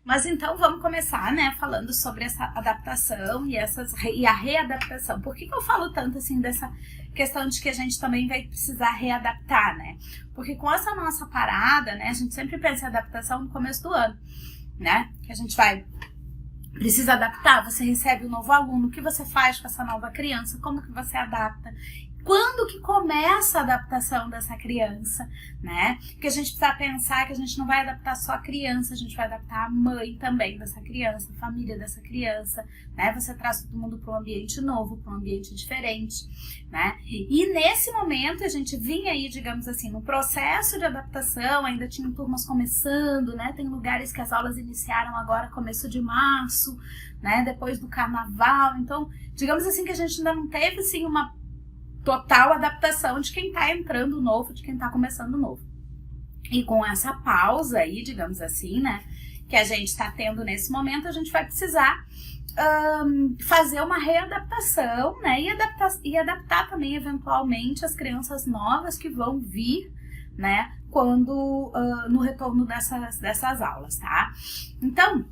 Mas então vamos começar, né, falando sobre essa adaptação e a readaptação. Por que eu falo tanto assim dessa questão de que a gente também vai precisar readaptar, né? Porque com essa nossa parada, né, a gente sempre pensa em adaptação no começo do ano, né? Que a gente precisa adaptar, você recebe um novo aluno, o que você faz com essa nova criança, como que você adapta, quando que começa a adaptação dessa criança, né? Porque a gente precisa pensar que a gente não vai adaptar só a criança, a gente vai adaptar a mãe também dessa criança, a família dessa criança, né? Você traz todo mundo para um ambiente novo, para um ambiente diferente, né? E nesse momento a gente vinha aí, digamos assim, no processo de adaptação, ainda tinham turmas começando, né? Tem lugares que as aulas iniciaram agora, começo de março, né? Depois do carnaval, então, digamos assim que a gente ainda não teve, assim, uma total adaptação de quem tá entrando novo, de quem tá começando novo. E com essa pausa aí, digamos assim, né, que a gente tá tendo nesse momento, a gente vai precisar fazer uma readaptação, né, e adaptar também, eventualmente, as crianças novas que vão vir, né, quando, no retorno dessas aulas, tá? Então,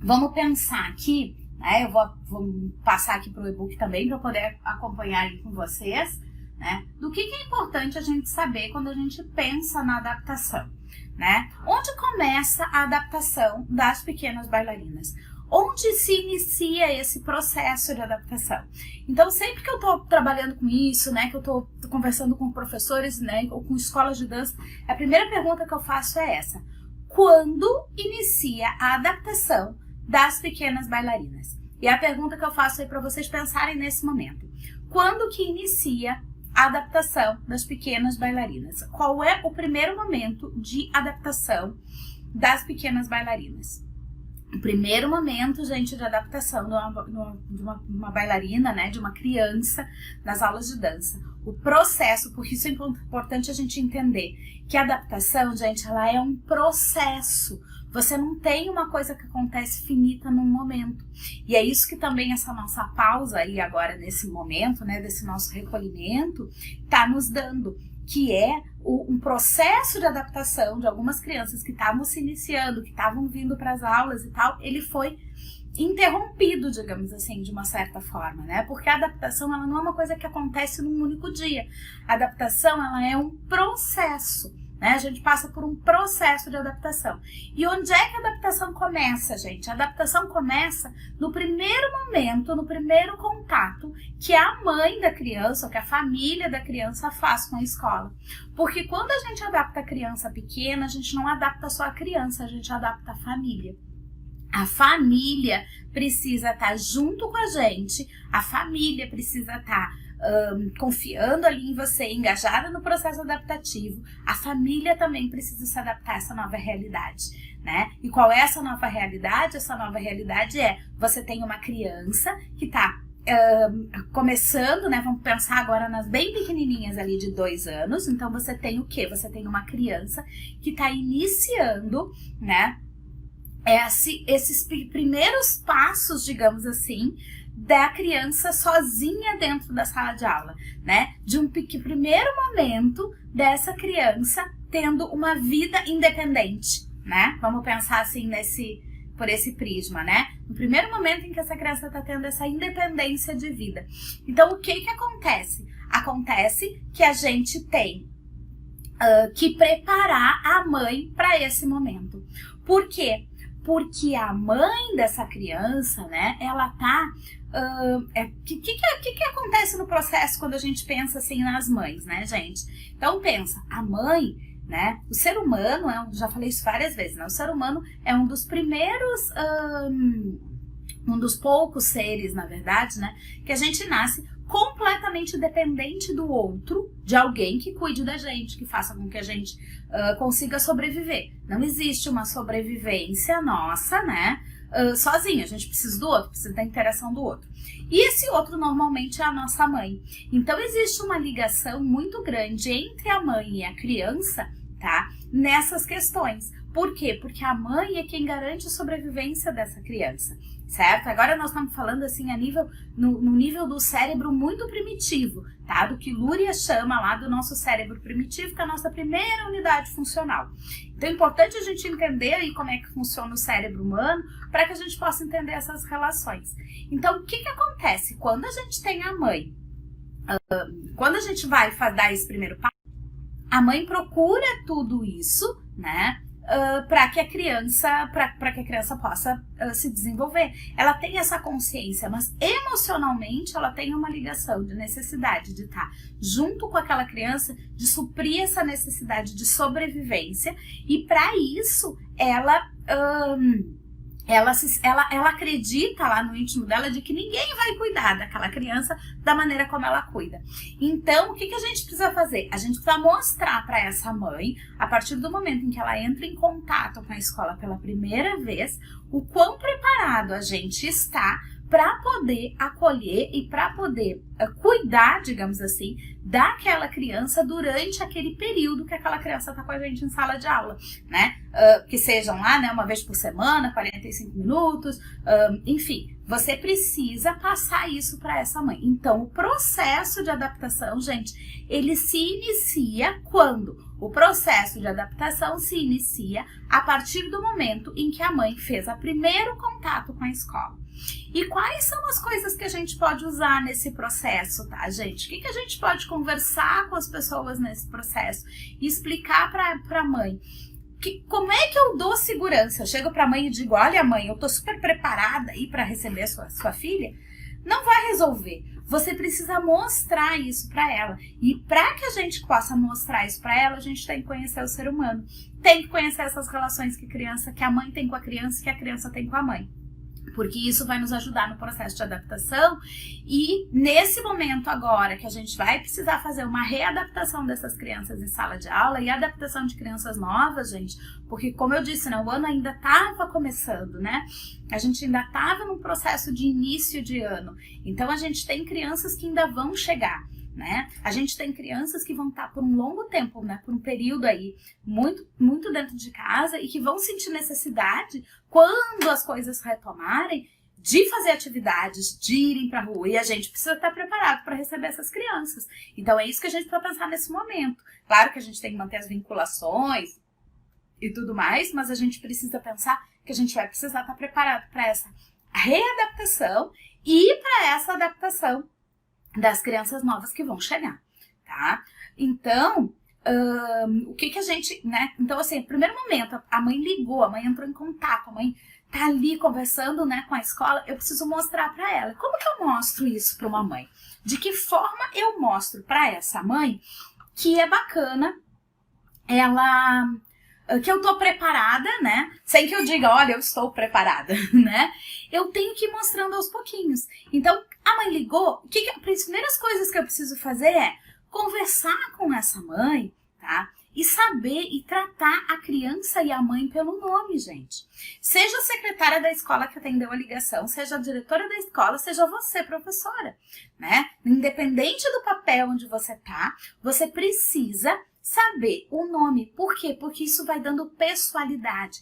vamos pensar aqui, né, eu vou passar aqui para o e-book também para poder acompanhar aí com vocês, né, do que é importante a gente saber quando a gente pensa na adaptação, né? Onde começa a adaptação das pequenas bailarinas? Onde se inicia esse processo de adaptação? Então, sempre que eu estou trabalhando com isso, né, que eu estou conversando com professores, né, ou com escolas de dança, a primeira pergunta que eu faço é essa: quando inicia a adaptação das pequenas bailarinas? E a pergunta que eu faço aí para vocês pensarem nesse momento: quando que inicia a adaptação das pequenas bailarinas? Qual é o primeiro momento de adaptação das pequenas bailarinas? O primeiro momento, gente, de adaptação de uma bailarina, né, de uma criança nas aulas de dança. O processo, porque isso é importante a gente entender, que a adaptação, gente, ela é um processo. Você não tem uma coisa que acontece finita num momento. E é isso que também essa nossa pausa aí agora nesse momento, né, desse nosso recolhimento, tá nos dando, que é um processo de adaptação de algumas crianças que estavam se iniciando, que estavam vindo para as aulas e tal, ele foi interrompido, digamos assim, de uma certa forma, né? Porque a adaptação, ela não é uma coisa que acontece num único dia. A adaptação, ela é um processo, né? A gente passa por um processo de adaptação. E onde é que a adaptação começa, gente? A adaptação começa no primeiro momento, no primeiro contato que a mãe da criança, ou que a família da criança faz com a escola. Porque quando a gente adapta a criança pequena, a gente não adapta só a criança, a gente adapta a família. A família precisa estar junto com a gente, a família precisa estar confiando ali em você, engajada no processo adaptativo. A família também precisa se adaptar a essa nova realidade, né? E qual é essa nova realidade? Essa nova realidade é, você tem uma criança que está começando, né? Vamos pensar agora nas bem pequenininhas ali de 2 anos. Então você tem o quê? Você tem uma criança que está iniciando, né, esses primeiros passos, digamos assim, da criança sozinha dentro da sala de aula, né? De um primeiro momento dessa criança tendo uma vida independente, né? Vamos pensar assim por esse prisma, né? No primeiro momento em que essa criança está tendo essa independência de vida. Então, o que acontece? Acontece que a gente tem que preparar a mãe para esse momento. Por quê? Porque a mãe dessa criança, né, ela tá... que acontece no processo quando a gente pensa assim nas mães, né, gente? Então pensa, a mãe, né, o ser humano, já falei isso várias vezes, né, o ser humano é um dos primeiros, um dos poucos seres, na verdade, né, que a gente nasce completamente dependente do outro, de alguém que cuide da gente, que faça com que a gente consiga sobreviver. Não existe uma sobrevivência nossa, né, sozinha. A gente precisa do outro, precisa da interação do outro. E esse outro normalmente é a nossa mãe. Então existe uma ligação muito grande entre a mãe e a criança, tá? Nessas questões. Por quê? Porque a mãe é quem garante a sobrevivência dessa criança, certo? Agora nós estamos falando assim no nível do cérebro muito primitivo, tá? Do que Luria chama lá do nosso cérebro primitivo, que é a nossa primeira unidade funcional. Então é importante a gente entender aí como é que funciona o cérebro humano para que a gente possa entender essas relações. Então o que acontece? Quando a gente tem a mãe, quando a gente vai dar esse primeiro passo, a mãe procura tudo isso, né? Para que a criança possa se desenvolver. Ela tem essa consciência, mas emocionalmente ela tem uma ligação de necessidade de estar junto com aquela criança, de suprir essa necessidade de sobrevivência, e para isso ela acredita lá no íntimo dela de que ninguém vai cuidar daquela criança da maneira como ela cuida. Então, o que a gente precisa fazer? A gente precisa mostrar para essa mãe, a partir do momento em que ela entra em contato com a escola pela primeira vez, o quão preparado a gente está para poder acolher e para poder cuidar, digamos assim, daquela criança durante aquele período que aquela criança está com a gente em sala de aula, né? Que sejam lá, né, uma vez por semana, 45 minutos, enfim, você precisa passar isso para essa mãe. Então, o processo de adaptação, gente, ele se inicia quando? O processo de adaptação se inicia a partir do momento em que a mãe fez o primeiro contato com a escola. E quais são as coisas que a gente pode usar nesse processo, tá, gente? O que a gente pode conversar com as pessoas nesse processo e explicar para a mãe? Como é que eu dou segurança? Eu chego para a mãe e digo, olha mãe, eu tô super preparada aí para receber a sua filha. Não vai resolver. Você precisa mostrar isso para ela. E para que a gente possa mostrar isso para ela, a gente tem que conhecer o ser humano. Tem que conhecer essas relações que a mãe tem com a criança e que a criança tem com a mãe. Porque isso vai nos ajudar no processo de adaptação, e nesse momento agora que a gente vai precisar fazer uma readaptação dessas crianças em sala de aula e adaptação de crianças novas, gente, porque como eu disse, né, o ano ainda estava começando, né? A gente ainda estava num processo de início de ano, então a gente tem crianças que ainda vão chegar, né? A gente tem crianças que vão estar por um longo tempo, né, por um período aí muito, muito dentro de casa e que vão sentir necessidade, quando as coisas retomarem, de fazer atividades, de irem para a rua, e a gente precisa estar preparado para receber essas crianças. Então é isso que a gente precisa pensar nesse momento. Claro que a gente tem que manter as vinculações e tudo mais, mas a gente precisa pensar que a gente vai precisar estar preparado para essa readaptação e para essa adaptação das crianças novas que vão chegar, tá? Então, o que a gente, né? Então, assim, no primeiro momento, a mãe ligou, a mãe entrou em contato, a mãe tá ali conversando, né, com a escola, eu preciso mostrar para ela. Como que eu mostro isso para uma mãe? De que forma eu mostro para essa mãe que é bacana que eu tô preparada, né? Sem que eu diga, olha, eu estou preparada, né? Eu tenho que ir mostrando aos pouquinhos. Então, a mãe ligou, as primeiras coisas que eu preciso fazer é conversar com essa mãe, tá? E saber e tratar a criança e a mãe pelo nome, gente. Seja a secretária da escola que atendeu a ligação, seja a diretora da escola, seja você, professora, né? Independente do papel onde você tá, você precisa saber o nome. Por quê? Porque isso vai dando pessoalidade.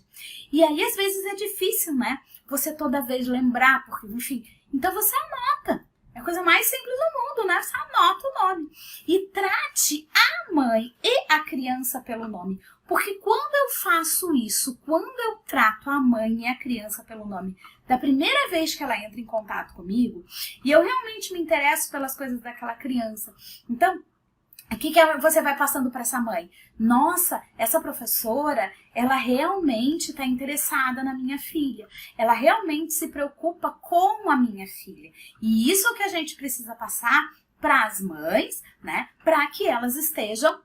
E aí, às vezes, é difícil, né? Você toda vez lembrar, porque, enfim. Então, você anota. É a coisa mais simples do mundo, né? Você anota o nome. E trate a mãe e a criança pelo nome. Porque quando eu faço isso, quando eu trato a mãe e a criança pelo nome, da primeira vez que ela entra em contato comigo, e eu realmente me interesso pelas coisas daquela criança, então, o que você vai passando para essa mãe? Nossa, essa professora, ela realmente está interessada na minha filha. Ela realmente se preocupa com a minha filha. E isso que a gente precisa passar para as mães, né? Para que elas estejam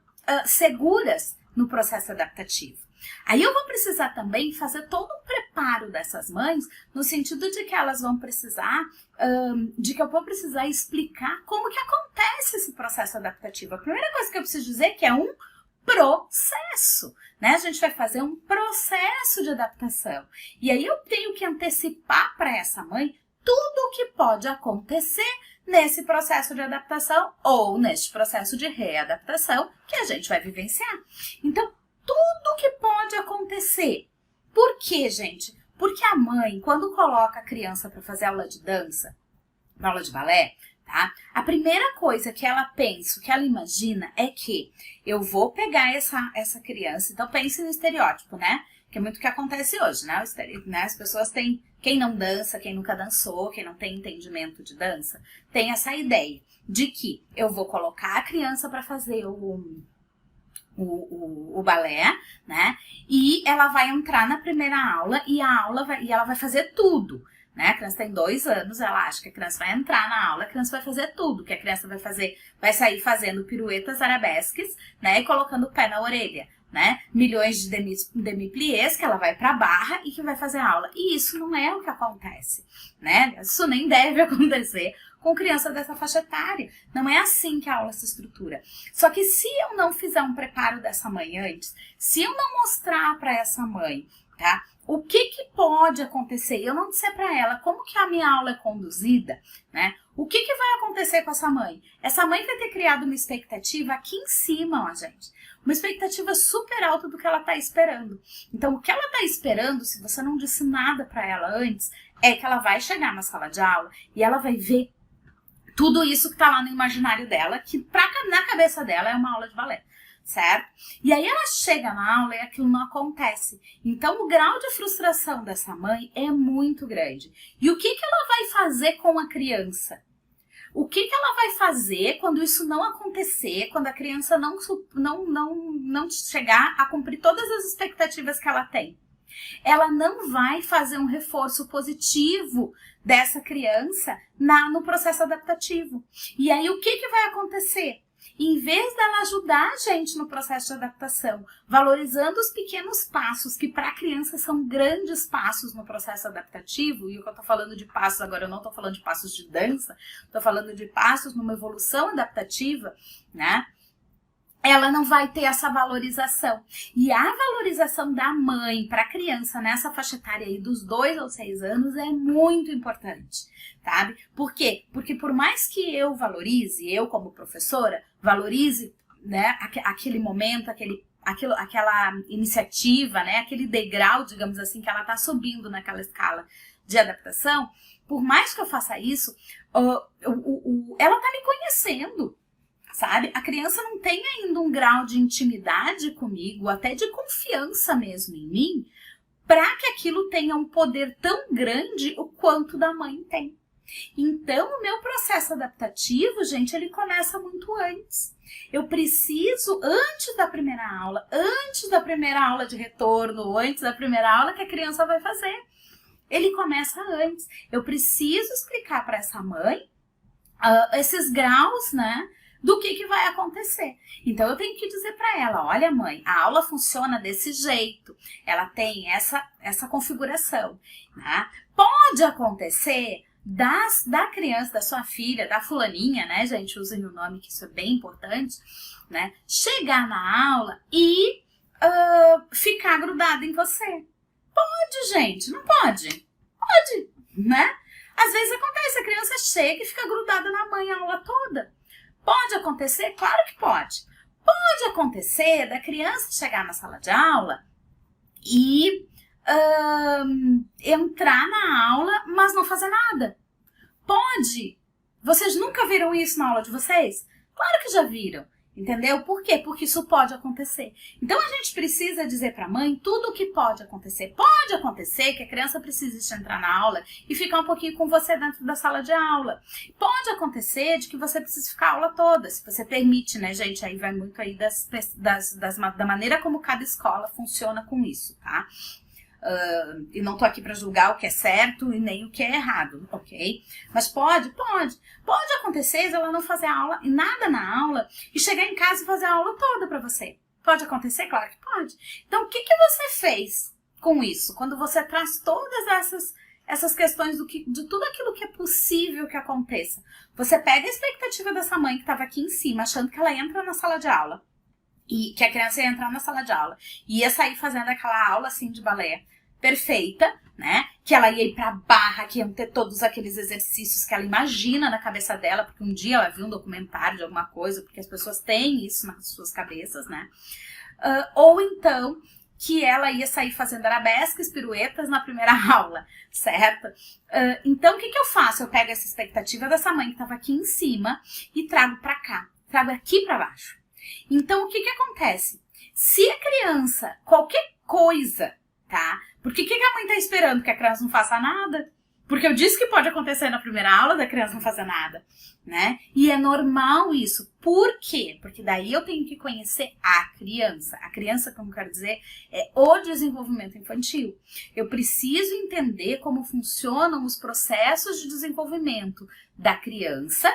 seguras no processo adaptativo. Aí eu vou precisar também fazer todo um preparo dessas mães, no sentido de que elas vão precisar, de que eu vou precisar explicar como que acontece esse processo adaptativo. A primeira coisa que eu preciso dizer é que é um processo, né? A gente vai fazer um processo de adaptação. E aí eu tenho que antecipar para essa mãe tudo o que pode acontecer nesse processo de adaptação ou neste processo de readaptação que a gente vai vivenciar. Então, tudo que pode acontecer. Por quê, gente? Porque a mãe, quando coloca a criança para fazer aula de dança, aula de balé, tá? A primeira coisa que ela pensa, que ela imagina é que eu vou pegar essa criança. Então pense no estereótipo, né? Que é muito o que acontece hoje, né? As pessoas têm, quem não dança, quem nunca dançou, quem não tem entendimento de dança, tem essa ideia de que eu vou colocar a criança para fazer o balé, né? E ela vai entrar na primeira aula e ela vai fazer tudo, né? A criança tem 2 anos, ela acha que a criança vai entrar na aula, a criança vai fazer tudo, que a criança vai sair fazendo piruetas arabesques, né? E colocando o pé na orelha, né? Milhões de demi-pliés que ela vai pra barra e que vai fazer aula. E isso não é o que acontece, né? Isso nem deve acontecer com criança dessa faixa etária. Não é assim que a aula se estrutura. Só que se eu não fizer um preparo dessa mãe antes, se eu não mostrar para essa mãe, tá? O que pode acontecer? Eu não disser para ela como que a minha aula é conduzida, né? O que vai acontecer com essa mãe? Essa mãe vai ter criado uma expectativa aqui em cima, ó, gente. Uma expectativa super alta do que ela tá esperando. Então, o que ela tá esperando, se você não disse nada para ela antes, é que ela vai chegar na sala de aula e ela vai ver tudo isso que tá lá no imaginário dela, que na cabeça dela é uma aula de balé, certo? E aí ela chega na aula e aquilo não acontece. Então o grau de frustração dessa mãe é muito grande. E o que ela vai fazer com a criança? O que ela vai fazer quando isso não acontecer, quando a criança não chegar a cumprir todas as expectativas que ela tem? Ela não vai fazer um reforço positivo dessa criança no processo adaptativo. E aí o que vai acontecer? Em vez dela ajudar a gente no processo de adaptação, valorizando os pequenos passos, que para a criança são grandes passos no processo adaptativo, e o que eu estou falando de passos agora, eu não estou falando de passos de dança, estou falando de passos numa evolução adaptativa, né? Ela não vai ter essa valorização. E a valorização da mãe para a criança nessa faixa etária aí dos 2 ou 6 anos é muito importante, sabe? Por quê? Porque por mais que eu valorize, eu como professora, valorize, né, aquele momento, aquela iniciativa, né, aquele degrau, digamos assim, que ela está subindo naquela escala de adaptação, por mais que eu faça isso, ela está me conhecendo. Sabe? A criança não tem ainda um grau de intimidade comigo, até de confiança mesmo em mim, para que aquilo tenha um poder tão grande o quanto da mãe tem. Então, o meu processo adaptativo, gente, ele começa muito antes. Eu preciso, antes da primeira aula de retorno, antes da primeira aula que a criança vai fazer. Ele começa antes. Eu preciso explicar para essa mãe esses graus, né? Do que vai acontecer. Então, eu tenho que dizer para ela, olha mãe, a aula funciona desse jeito, ela tem essa configuração, né? Pode acontecer da criança, da sua filha, da fulaninha, né, gente, usem o nome que isso é bem importante, né, chegar na aula e ficar grudada em você. Pode, gente, não pode? Pode, né? Às vezes acontece, a criança chega e fica grudada na mãe a aula toda. Pode acontecer? Claro que pode. Pode acontecer da criança chegar na sala de aula e entrar na aula, mas não fazer nada. Pode. Vocês nunca viram isso na aula de vocês? Claro que já viram. Entendeu? Por quê? Porque isso pode acontecer. Então, a gente precisa dizer para a mãe tudo o que pode acontecer. Pode acontecer que a criança precise entrar na aula e ficar um pouquinho com você dentro da sala de aula. Pode acontecer de que você precise ficar a aula toda, se você permite, né, gente? Aí vai muito aí da maneira como cada escola funciona com isso, tá? E não tô aqui para julgar o que é certo e nem o que é errado, ok? Mas pode acontecer de ela não fazer aula e nada na aula e chegar em casa e fazer a aula toda para você. Pode acontecer? Claro que pode. Então, o que você fez com isso? Quando você traz todas essas questões de tudo aquilo que é possível que aconteça. Você pega a expectativa dessa mãe que estava aqui em cima, achando que ela entra na sala de aula, e que a criança ia entrar na sala de aula e ia sair fazendo aquela aula assim de balé perfeita, né? Que ela ia ir pra barra, que iam ter todos aqueles exercícios que ela imagina na cabeça dela, porque um dia ela viu um documentário de alguma coisa, porque as pessoas têm isso nas suas cabeças, né? ou então que ela ia sair fazendo arabesques, piruetas na primeira aula, certo? Então, o que eu faço? Eu pego essa expectativa dessa mãe que estava aqui em cima e trago para cá, trago aqui para baixo. Então, o que acontece? Se a criança, qualquer coisa, tá? Por que a mãe tá esperando que a criança não faça nada? Porque eu disse que pode acontecer na primeira aula da criança não fazer nada, né? E é normal isso. Por quê? Porque daí eu tenho que conhecer a criança. A criança, como eu quero dizer, é o desenvolvimento infantil. Eu preciso entender como funcionam os processos de desenvolvimento da criança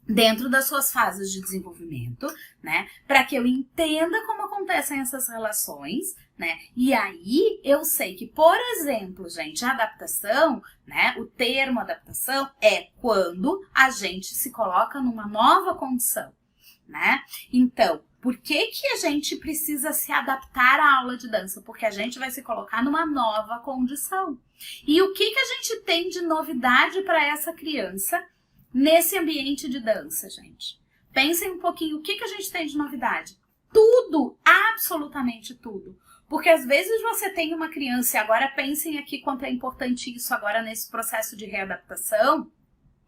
dentro das suas fases de desenvolvimento, né? Para que eu entenda como acontecem essas relações, né? E aí eu sei que, por exemplo, gente, a adaptação, né? O termo adaptação é quando a gente se coloca numa nova condição, né? Então, por que a gente precisa se adaptar à aula de dança? Porque a gente vai se colocar numa nova condição. E o que a gente tem de novidade para essa criança nesse ambiente de dança, gente? Pensem um pouquinho, o que a gente tem de novidade? Tudo, absolutamente tudo. Porque às vezes você tem uma criança, e agora pensem aqui quanto é importante isso agora nesse processo de readaptação,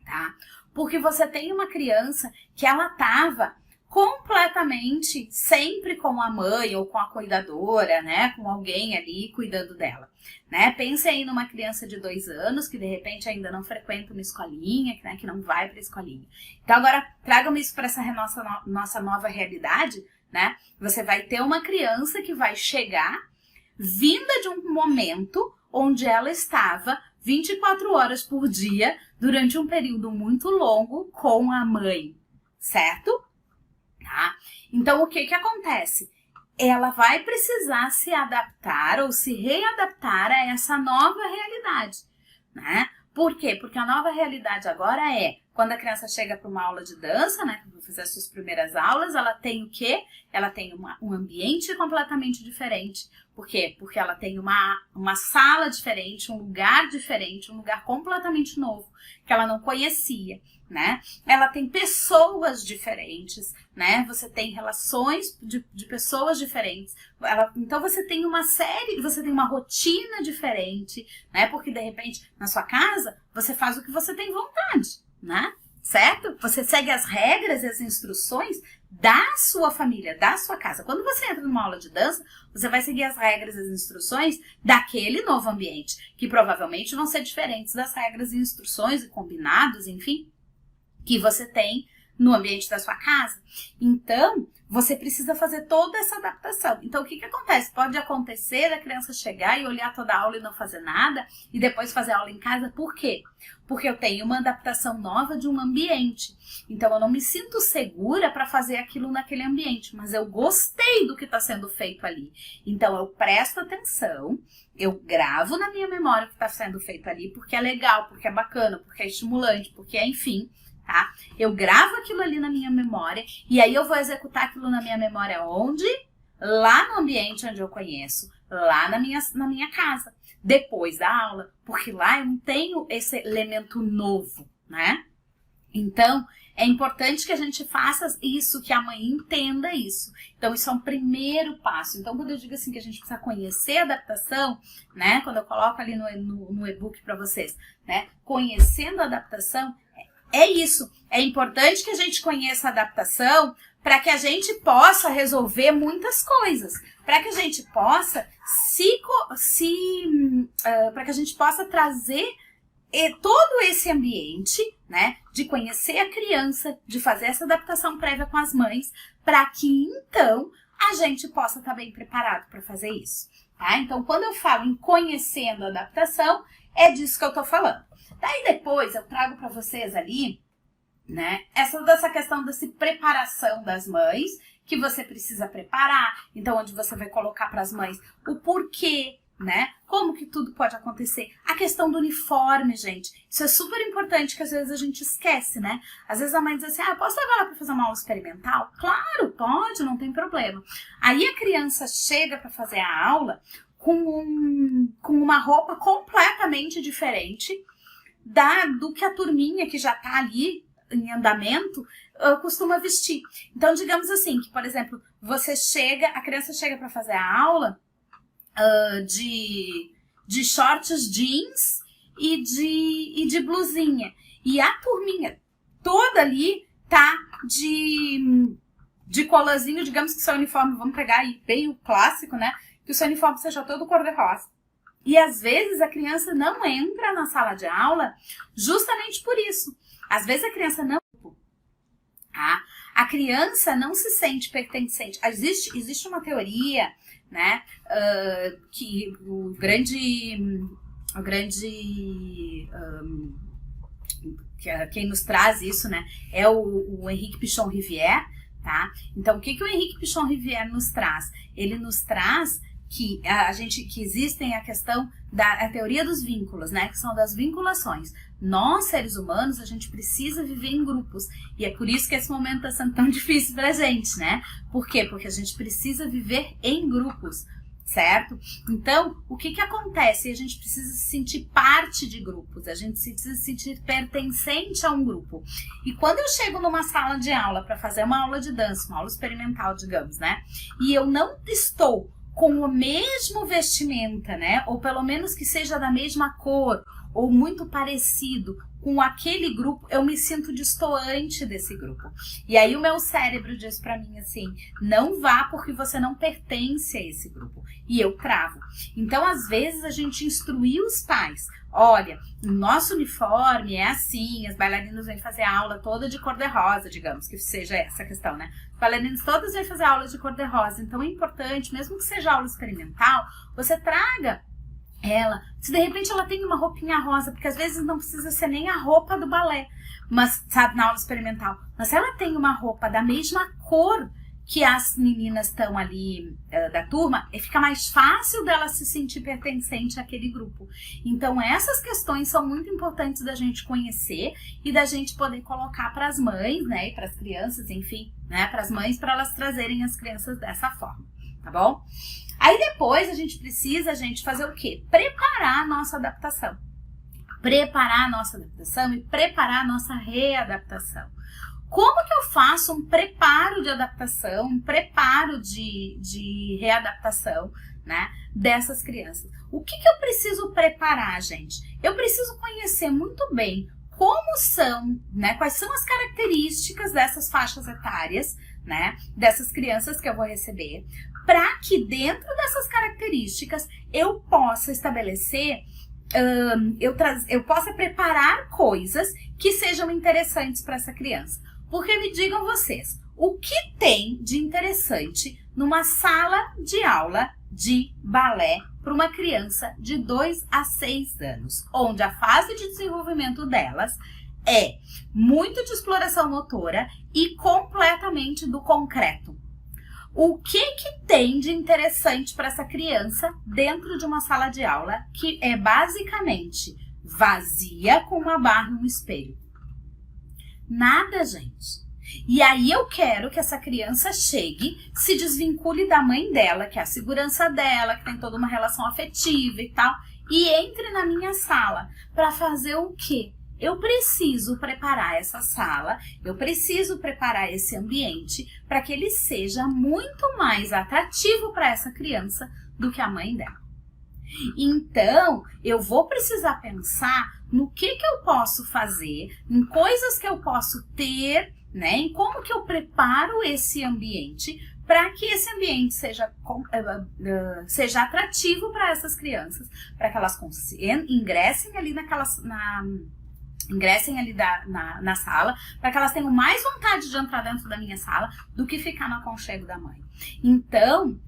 tá? Porque você tem uma criança que ela estava completamente sempre com a mãe ou com a cuidadora, né? Com alguém ali cuidando dela, né? Pense aí numa criança de 2 anos que de repente ainda não frequenta uma escolinha, né? Que não vai para a escolinha. Então agora tragam isso para essa nossa nova realidade, né? Você vai ter uma criança que vai chegar vinda de um momento onde ela estava 24 horas por dia durante um período muito longo com a mãe, certo? Tá? Então, o que acontece? Ela vai precisar se adaptar ou se readaptar a essa nova realidade, né? Por quê? Porque a nova realidade agora é, quando a criança chega para uma aula de dança, né? Para fazer as suas primeiras aulas, ela tem o quê? Ela tem um ambiente completamente diferente. Por quê? Porque ela tem uma sala diferente, um lugar completamente novo, que ela não conhecia, né? Ela tem pessoas diferentes, né? Você tem relações de pessoas diferentes. Então você tem você tem uma rotina diferente, né? Porque de repente na sua casa você faz o que você tem vontade, né? Certo? Você segue as regras e as instruções da sua família, da sua casa. Quando você entra numa aula de dança, você vai seguir as regras e as instruções daquele novo ambiente, que provavelmente vão ser diferentes das regras e instruções e combinados, enfim, que você tem no ambiente da sua casa. Então, você precisa fazer toda essa adaptação. Então, o que acontece? Pode acontecer da criança chegar e olhar toda a aula e não fazer nada, e depois fazer aula em casa. Por quê? Porque eu tenho uma adaptação nova de um ambiente. Então, eu não me sinto segura para fazer aquilo naquele ambiente, mas eu gostei do que está sendo feito ali. Então, eu presto atenção, eu gravo na minha memória o que está sendo feito ali, porque é legal, porque é bacana, porque é estimulante, porque é, enfim... Tá? Eu gravo aquilo ali na minha memória e aí eu vou executar aquilo na minha memória onde? Lá no ambiente onde eu conheço, lá na minha casa, depois da aula, porque lá eu não tenho esse elemento novo, né? Então, é importante que a gente faça isso, que a mãe entenda isso. Então, isso é um primeiro passo. Então, quando eu digo assim que a gente precisa conhecer a adaptação, né? Quando eu coloco ali no e-book para vocês, né? Conhecendo a adaptação, é isso, é importante que a gente conheça a adaptação para que a gente possa resolver muitas coisas, para que a gente possa para que a gente possa trazer todo esse ambiente, né, de conhecer a criança, de fazer essa adaptação prévia com as mães, para que então a gente possa estar bem preparado para fazer isso, tá? Então, quando eu falo em conhecendo a adaptação, é disso que eu tô falando. Daí depois eu trago para vocês ali, né, dessa questão dessa preparação das mães, que você precisa preparar, então onde você vai colocar para as mães o porquê, né, como que tudo pode acontecer. A questão do uniforme, gente, isso é super importante que às vezes a gente esquece, né? Às vezes a mãe diz assim, posso levar ela para fazer uma aula experimental? Claro, pode, não tem problema. Aí a criança chega para fazer a aula com uma roupa completamente diferente do que a turminha que já tá ali em andamento costuma vestir. Então, digamos assim, que, por exemplo, a criança chega para fazer a aula de shorts jeans e de blusinha. E a turminha toda ali tá de colazinho, digamos que seu uniforme, vamos pegar aí bem o clássico, né? Que o seu uniforme seja todo cor-de-rosa. E às vezes a criança não entra na sala de aula justamente por isso. Às vezes a criança não... A criança não se sente pertencente. Existe uma teoria, né? Que quem nos traz isso, né? É o Henrique Pichon-Rivière, tá? Então, o que o Henrique Pichon-Rivière nos traz? Ele nos traz que existem a questão da teoria dos vínculos, né? Que são das vinculações. Nós, seres humanos, a gente precisa viver em grupos. E é por isso que esse momento está sendo tão difícil pra gente, né? Por quê? Porque a gente precisa viver em grupos, certo? Então, o que acontece? A gente precisa se sentir parte de grupos, a gente precisa se sentir pertencente a um grupo. E quando eu chego numa sala de aula para fazer uma aula de dança, uma aula experimental, digamos, né? E eu não estou com o mesmo vestimenta, né? Ou pelo menos que seja da mesma cor, ou muito parecido com aquele grupo, eu me sinto destoante desse grupo. E aí o meu cérebro diz pra mim assim, não vá porque você não pertence a esse grupo. E eu travo. Então, às vezes, a gente instruir os pais. Olha, o nosso uniforme é assim, as bailarinas vêm fazer aula toda de cor-de-rosa, digamos, que seja essa a questão, né? As bailarinas todas vêm fazer aula de cor-de-rosa. Então, é importante, mesmo que seja aula experimental, você traga ela, se de repente ela tem uma roupinha rosa, porque às vezes não precisa ser nem a roupa do balé, mas sabe, na aula experimental, mas se ela tem uma roupa da mesma cor que as meninas estão ali da turma, fica mais fácil dela se sentir pertencente àquele grupo. Então essas questões são muito importantes da gente conhecer e da gente poder colocar para as mães, né, e para as crianças, enfim, né, para as mães, para elas trazerem as crianças dessa forma, tá bom? Aí depois a gente precisa, fazer o quê? Preparar a nossa adaptação. Preparar a nossa adaptação e preparar a nossa readaptação. Como que eu faço um preparo de adaptação, um preparo de readaptação, né, dessas crianças? O que eu preciso preparar, gente? Eu preciso conhecer muito bem como são, né, quais são as características dessas faixas etárias, né, dessas crianças que eu vou receber, para que dentro dessas características eu possa estabelecer, eu possa preparar coisas que sejam interessantes para essa criança. Porque me digam vocês, o que tem de interessante numa sala de aula de balé para uma criança de 2 a 6 anos, onde a fase de desenvolvimento delas é muito de exploração motora e completamente do concreto? O que tem de interessante para essa criança dentro de uma sala de aula que é basicamente vazia com uma barra e um espelho? Nada, gente. E aí eu quero que essa criança chegue, se desvincule da mãe dela, que é a segurança dela, que tem toda uma relação afetiva e tal, e entre na minha sala para fazer o quê? Eu preciso preparar essa sala, eu preciso preparar esse ambiente para que ele seja muito mais atrativo para essa criança do que a mãe dela. Então, eu vou precisar pensar no que eu posso fazer, em coisas que eu posso ter, né, em como que eu preparo esse ambiente para que esse ambiente seja atrativo para essas crianças, para que elas ingressem ali na sala, para que elas tenham mais vontade de entrar dentro da minha sala do que ficar no aconchego da mãe. Então,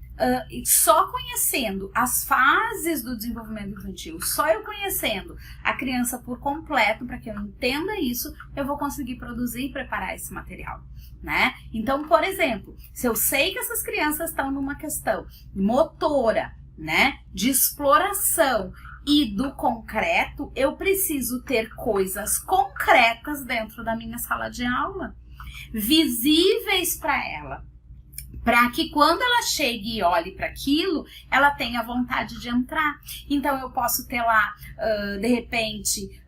só conhecendo as fases do desenvolvimento infantil, só eu conhecendo a criança por completo, para que eu entenda isso, eu vou conseguir produzir e preparar esse material, né? Então, por exemplo, se eu sei que essas crianças estão numa questão motora, né, de exploração e do concreto, eu preciso ter coisas concretas dentro da minha sala de aula, visíveis para ela, para que quando ela chegue e olhe para aquilo, ela tenha vontade de entrar. Então eu posso ter lá, de repente,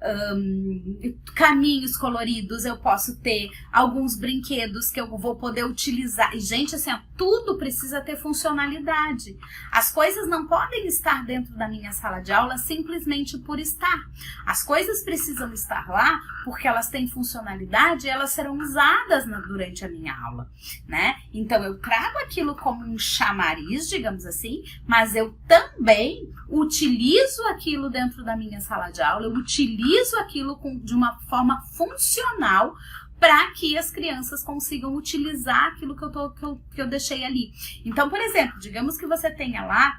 caminhos coloridos, eu posso ter alguns brinquedos que eu vou poder utilizar. E, gente, assim, ó, tudo precisa ter funcionalidade. As coisas não podem estar dentro da minha sala de aula simplesmente por estar. As coisas precisam estar lá porque elas têm funcionalidade e elas serão usadas durante a minha aula, né? Então eu trago aquilo como um chamariz, digamos assim, mas eu também utilizo aquilo dentro da minha sala de aula, eu utilizo aquilo de uma forma funcional para que as crianças consigam utilizar aquilo que eu deixei ali. Então, por exemplo, digamos que você tenha lá,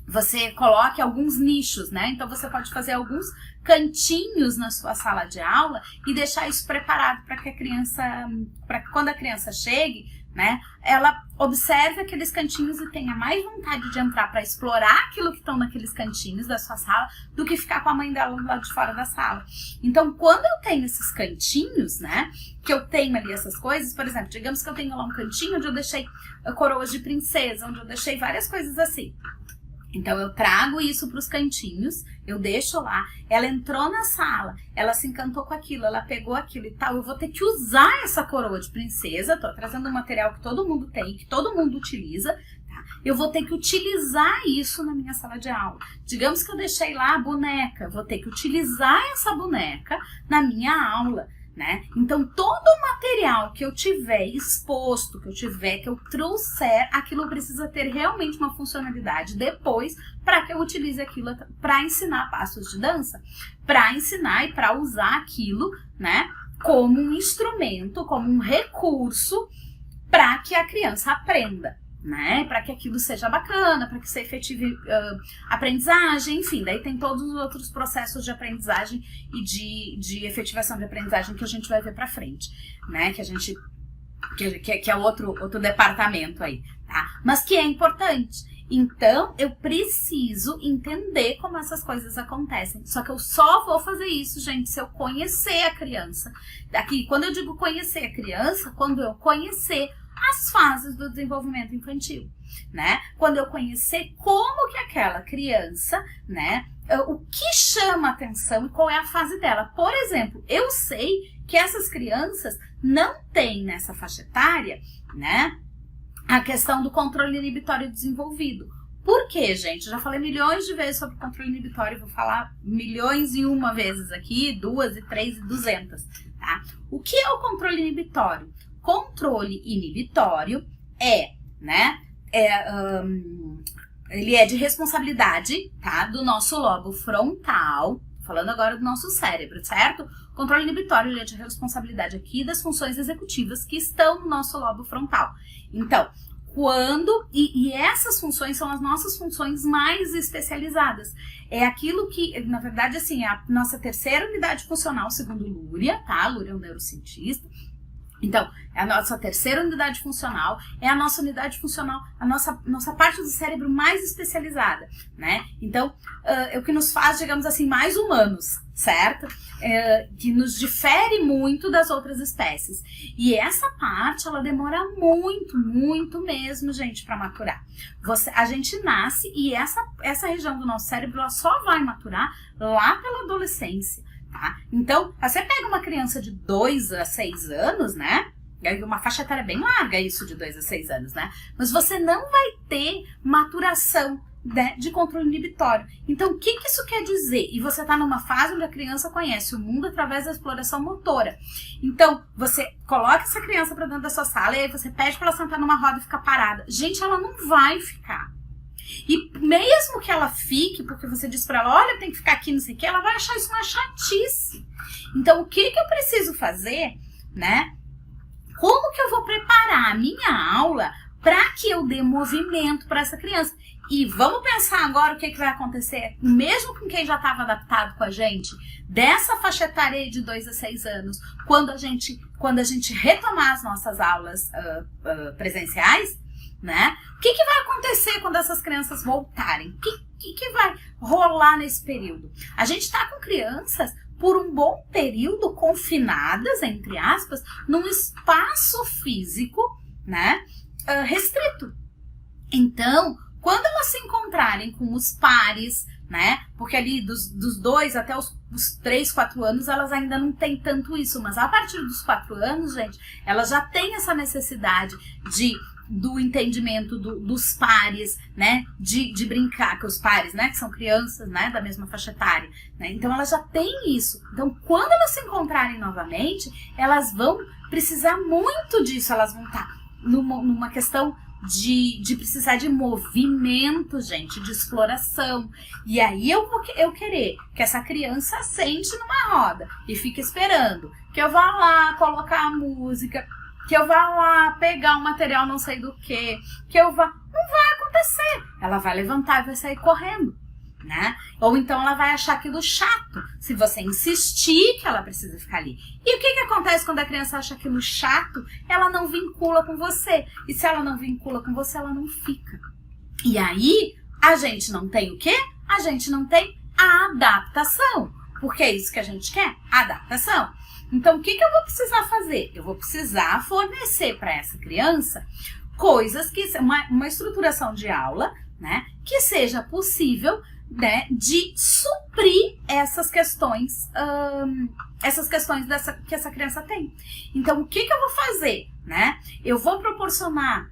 você coloque alguns nichos, né? Então você pode fazer alguns cantinhos na sua sala de aula e deixar isso preparado para que a criança, para que quando a criança chegue, né, ela observe aqueles cantinhos e tenha mais vontade de entrar para explorar aquilo que estão naqueles cantinhos da sua sala do que ficar com a mãe dela do lado de fora da sala. Então, quando eu tenho esses cantinhos, né, que eu tenho ali essas coisas, por exemplo, digamos que eu tenho lá um cantinho onde eu deixei coroas de princesa, onde eu deixei várias coisas assim. Então eu trago isso para os cantinhos, eu deixo lá, ela entrou na sala, ela se encantou com aquilo, ela pegou aquilo e tal, eu vou ter que usar essa coroa de princesa, tô trazendo um material que todo mundo tem, que todo mundo utiliza, tá? Eu vou ter que utilizar isso na minha sala de aula. Digamos que eu deixei lá a boneca, eu vou ter que utilizar essa boneca na minha aula, né? Então todo o material que eu tiver exposto, que eu trouxer, aquilo precisa ter realmente uma funcionalidade depois para que eu utilize aquilo para ensinar passos de dança, para ensinar e para usar aquilo, né, como um instrumento, como um recurso para que a criança aprenda, né, para que aquilo seja bacana, para que se efetive aprendizagem, enfim, daí tem todos os outros processos de aprendizagem e de efetivação de aprendizagem que a gente vai ver pra frente, né, que é outro departamento aí, tá, mas que é importante. Então, eu preciso entender como essas coisas acontecem. Só que eu só vou fazer isso, gente, se eu conhecer a criança. Daqui, quando eu digo conhecer a criança, quando eu conhecer as fases do desenvolvimento infantil, né? Quando eu conhecer como que aquela criança, né, o que chama atenção e qual é a fase dela. Por exemplo, eu sei que essas crianças não têm nessa faixa etária, né, a questão do controle inibitório desenvolvido. Por quê, gente? Eu já falei milhões de vezes sobre controle inibitório, vou falar milhões e uma vezes aqui, 2 e 3 e 200, tá? O que é o controle inibitório? Controle inibitório ele é de responsabilidade, tá, do nosso lobo frontal, falando agora do nosso cérebro, certo? Controle inibitório, ele é de responsabilidade aqui das funções executivas que estão no nosso lobo frontal. Então, e essas funções são as nossas funções mais especializadas. É aquilo que, na verdade, assim, é a nossa terceira unidade funcional, segundo Luria, tá? Luria é um neurocientista. Então, é a nossa terceira unidade funcional, é a nossa unidade funcional, a nossa parte do cérebro mais especializada, né? Então, é o que nos faz, digamos assim, mais humanos, certo? Que nos difere muito das outras espécies. E essa parte, ela demora muito, muito mesmo, gente, para maturar. A gente nasce e essa região do nosso cérebro, ela só vai maturar lá pela adolescência. Tá? Então, você pega uma criança de 2 a 6 anos, né? Uma faixa etária bem larga isso de 2 a 6 anos, né? Mas você não vai ter maturação, né, de controle inibitório. Então, o que isso quer dizer? E você está numa fase onde a criança conhece o mundo através da exploração motora. Então, você coloca essa criança para dentro da sua sala e aí você pede para ela sentar numa roda e ficar parada. Gente, ela não vai ficar. E mesmo que ela fique, porque você diz pra ela, olha, tem que ficar aqui, não sei o que, ela vai achar isso uma chatice. Então, o que eu preciso fazer, né? Como que eu vou preparar a minha aula para que eu dê movimento para essa criança? E vamos pensar agora o que vai acontecer, mesmo com quem já estava adaptado com a gente, dessa faixa etária aí de 2 a 6 anos, quando a gente retomar as nossas aulas presenciais, né? O que vai acontecer quando essas crianças voltarem? O que vai rolar nesse período? A gente está com crianças por um bom período confinadas, entre aspas, num espaço físico, né? restrito. Então, quando elas se encontrarem com os pares, né? Porque ali dos 2 até os 3, 4 anos, elas ainda não têm tanto isso. Mas a partir dos 4 anos, gente, elas já têm essa necessidade do entendimento dos pares, né? De brincar com os pares, né? Que são crianças, né? Da mesma faixa etária, né? Então, elas já têm isso. Então, quando elas se encontrarem novamente, elas vão precisar muito disso. Elas vão estar numa questão de precisar de movimento, gente, de exploração. E aí eu querer que essa criança sente numa roda e fique esperando que eu vá lá colocar a música, que eu vá lá pegar um material não sei do que eu vá... Não vai acontecer. Ela vai levantar e vai sair correndo, né? Ou então ela vai achar aquilo chato, se você insistir que ela precisa ficar ali. E o que acontece quando a criança acha aquilo chato? Ela não vincula com você. E se ela não vincula com você, ela não fica. E aí, a gente não tem o quê? A gente não tem a adaptação. Porque é isso que a gente quer? Adaptação. Então, o que eu vou precisar fazer? Eu vou precisar fornecer para essa criança coisas que... Uma estruturação de aula, né? Que seja possível, né, de suprir essas questões que essa criança tem. Então, o que eu vou fazer, né? Eu vou proporcionar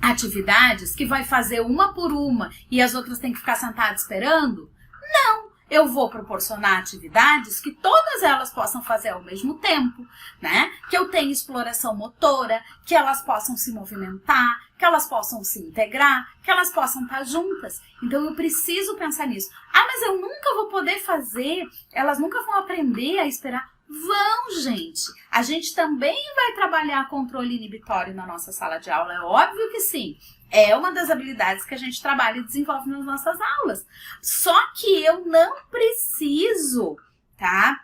atividades que vai fazer uma por uma e as outras têm que ficar sentadas esperando? Não! Eu vou proporcionar atividades que todas elas possam fazer ao mesmo tempo, né? Que eu tenha exploração motora, que elas possam se movimentar, que elas possam se integrar, que elas possam estar juntas. Então, eu preciso pensar nisso. Ah, mas eu nunca vou poder fazer, elas nunca vão aprender a esperar. Vão, gente! A gente também vai trabalhar controle inibitório na nossa sala de aula, é óbvio que sim. É uma das habilidades que a gente trabalha e desenvolve nas nossas aulas. Só que eu não preciso, tá?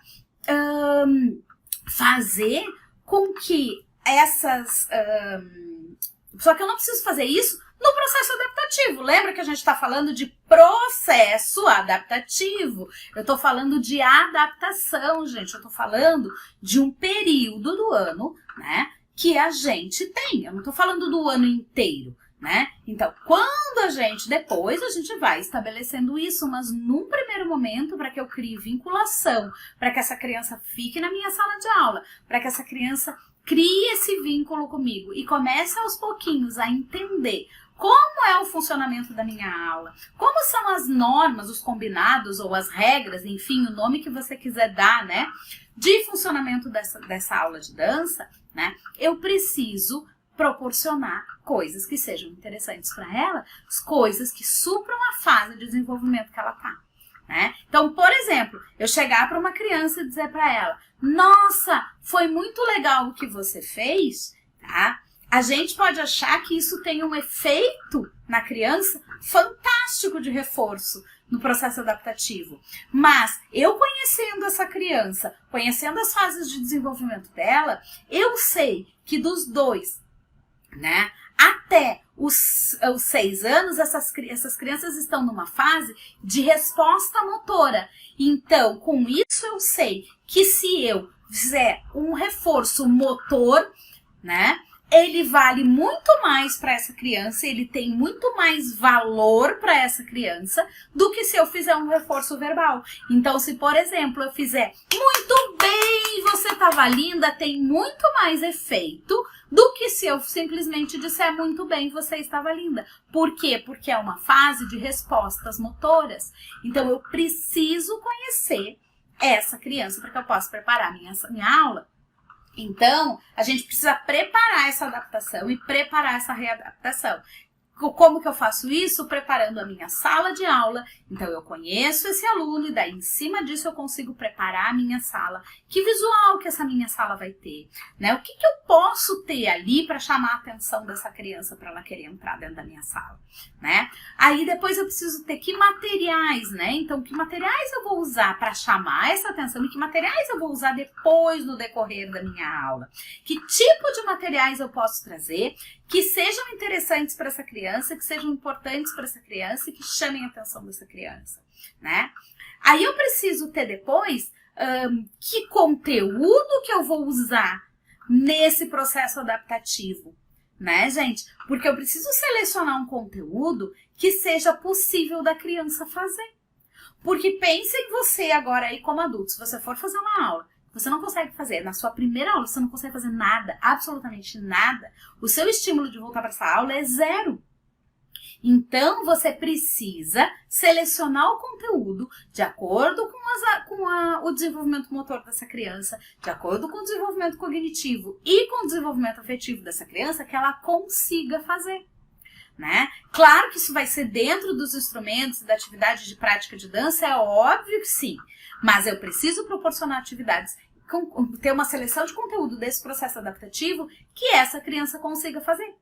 Fazer com que essas... Só que eu não preciso fazer isso no processo adaptativo. Lembra que a gente está falando de processo adaptativo? Eu estou falando de adaptação, gente. Eu estou falando de um período do ano, né, que a gente tem. Eu não estou falando do ano inteiro, né? Então, quando a gente vai estabelecendo isso, mas num primeiro momento, para que eu crie vinculação, para que essa criança fique na minha sala de aula, para que essa criança crie esse vínculo comigo e comece aos pouquinhos a entender como é o funcionamento da minha aula, como são as normas, os combinados ou as regras, enfim, o nome que você quiser dar, né, de funcionamento dessa aula de dança, né, eu preciso proporcionar coisas que sejam interessantes para ela, coisas que supram a fase de desenvolvimento que ela está, né? Então, por exemplo, eu chegar para uma criança e dizer para ela: nossa, foi muito legal o que você fez, tá? A gente pode achar que isso tem um efeito na criança fantástico de reforço no processo adaptativo. Mas eu conhecendo essa criança, conhecendo as fases de desenvolvimento dela, eu sei que dos 2, né, até os 6 anos, essas crianças estão numa fase de resposta motora. Então, com isso eu sei que se eu fizer um reforço motor, né, ele vale muito mais para essa criança, ele tem muito mais valor para essa criança do que se eu fizer um reforço verbal. Então, se, por exemplo, eu fizer muito bem, você estava linda, tem muito mais efeito do que se eu simplesmente disser muito bem, você estava linda. Por quê? Porque é uma fase de respostas motoras. Então, eu preciso conhecer essa criança para que eu possa preparar minha aula. Então, a gente precisa preparar essa adaptação e preparar essa readaptação. Como que eu faço isso? Preparando a minha sala de aula. Então, eu conheço esse aluno e daí, em cima disso, eu consigo preparar a minha sala. Que visual que essa minha sala vai ter, né? O que eu posso ter ali para chamar a atenção dessa criança para ela querer entrar dentro da minha sala, né? Aí, depois, eu preciso ter que materiais, né? Então, que materiais eu vou usar para chamar essa atenção e que materiais eu vou usar depois no decorrer da minha aula? Que tipo de materiais eu posso trazer que sejam interessantes para essa criança, que sejam importantes para essa criança e que chamem a atenção dessa criança, né? Aí eu preciso ter depois que conteúdo que eu vou usar nesse processo adaptativo, né, gente? Porque eu preciso selecionar um conteúdo que seja possível da criança fazer. Porque pense em você agora aí como adulto, se você for fazer uma aula, você não consegue fazer, na sua primeira aula você não consegue fazer nada, absolutamente nada, o seu estímulo de voltar para essa aula é 0. Então, você precisa selecionar o conteúdo de acordo com o desenvolvimento motor dessa criança, de acordo com o desenvolvimento cognitivo e com o desenvolvimento afetivo dessa criança, que ela consiga fazer, né? Claro que isso vai ser dentro dos instrumentos da atividade de prática de dança, é óbvio que sim, mas eu preciso proporcionar atividades, ter uma seleção de conteúdo desse processo adaptativo que essa criança consiga fazer.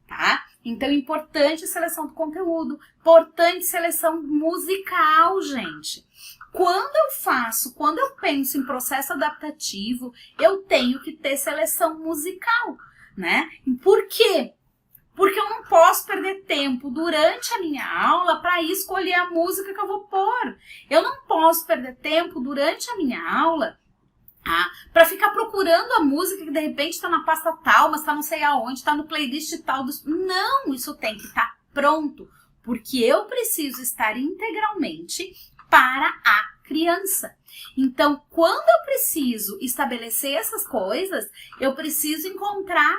Tá? Então, importante seleção do conteúdo, importante seleção musical, gente. Quando eu penso em processo adaptativo, eu tenho que ter seleção musical, né? Por quê? Porque eu não posso perder tempo durante a minha aula para escolher a música que eu vou pôr. Eu não posso perder tempo durante a minha aula para ficar procurando a música que de repente está na pasta tal, mas está não sei aonde, está no playlist tal. Não, isso tem que estar pronto, porque eu preciso estar integralmente para a criança. Então, quando eu preciso estabelecer essas coisas, eu preciso encontrar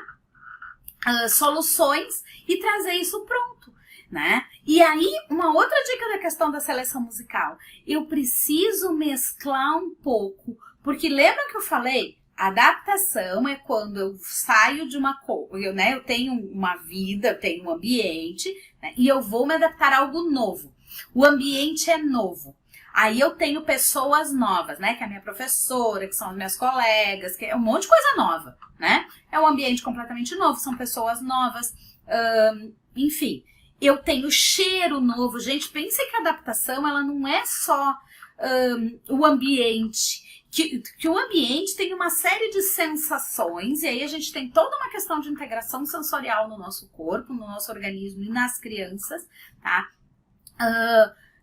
soluções e trazer isso pronto, né? E aí, uma outra dica da questão da seleção musical, eu preciso mesclar um pouco. Porque lembra que eu falei? Adaptação é quando eu saio de uma coisa, né? Eu tenho uma vida, eu tenho um ambiente, né? E eu vou me adaptar a algo novo. O ambiente é novo. Aí eu tenho pessoas novas, né? Que é a minha professora, que são as minhas colegas, que é um monte de coisa nova, né? É um ambiente completamente novo, são pessoas novas, enfim. Eu tenho cheiro novo. Gente, pensem que a adaptação, ela não é só o ambiente. Que o ambiente tem uma série de sensações, e aí a gente tem toda uma questão de integração sensorial no nosso corpo, no nosso organismo e nas crianças, tá?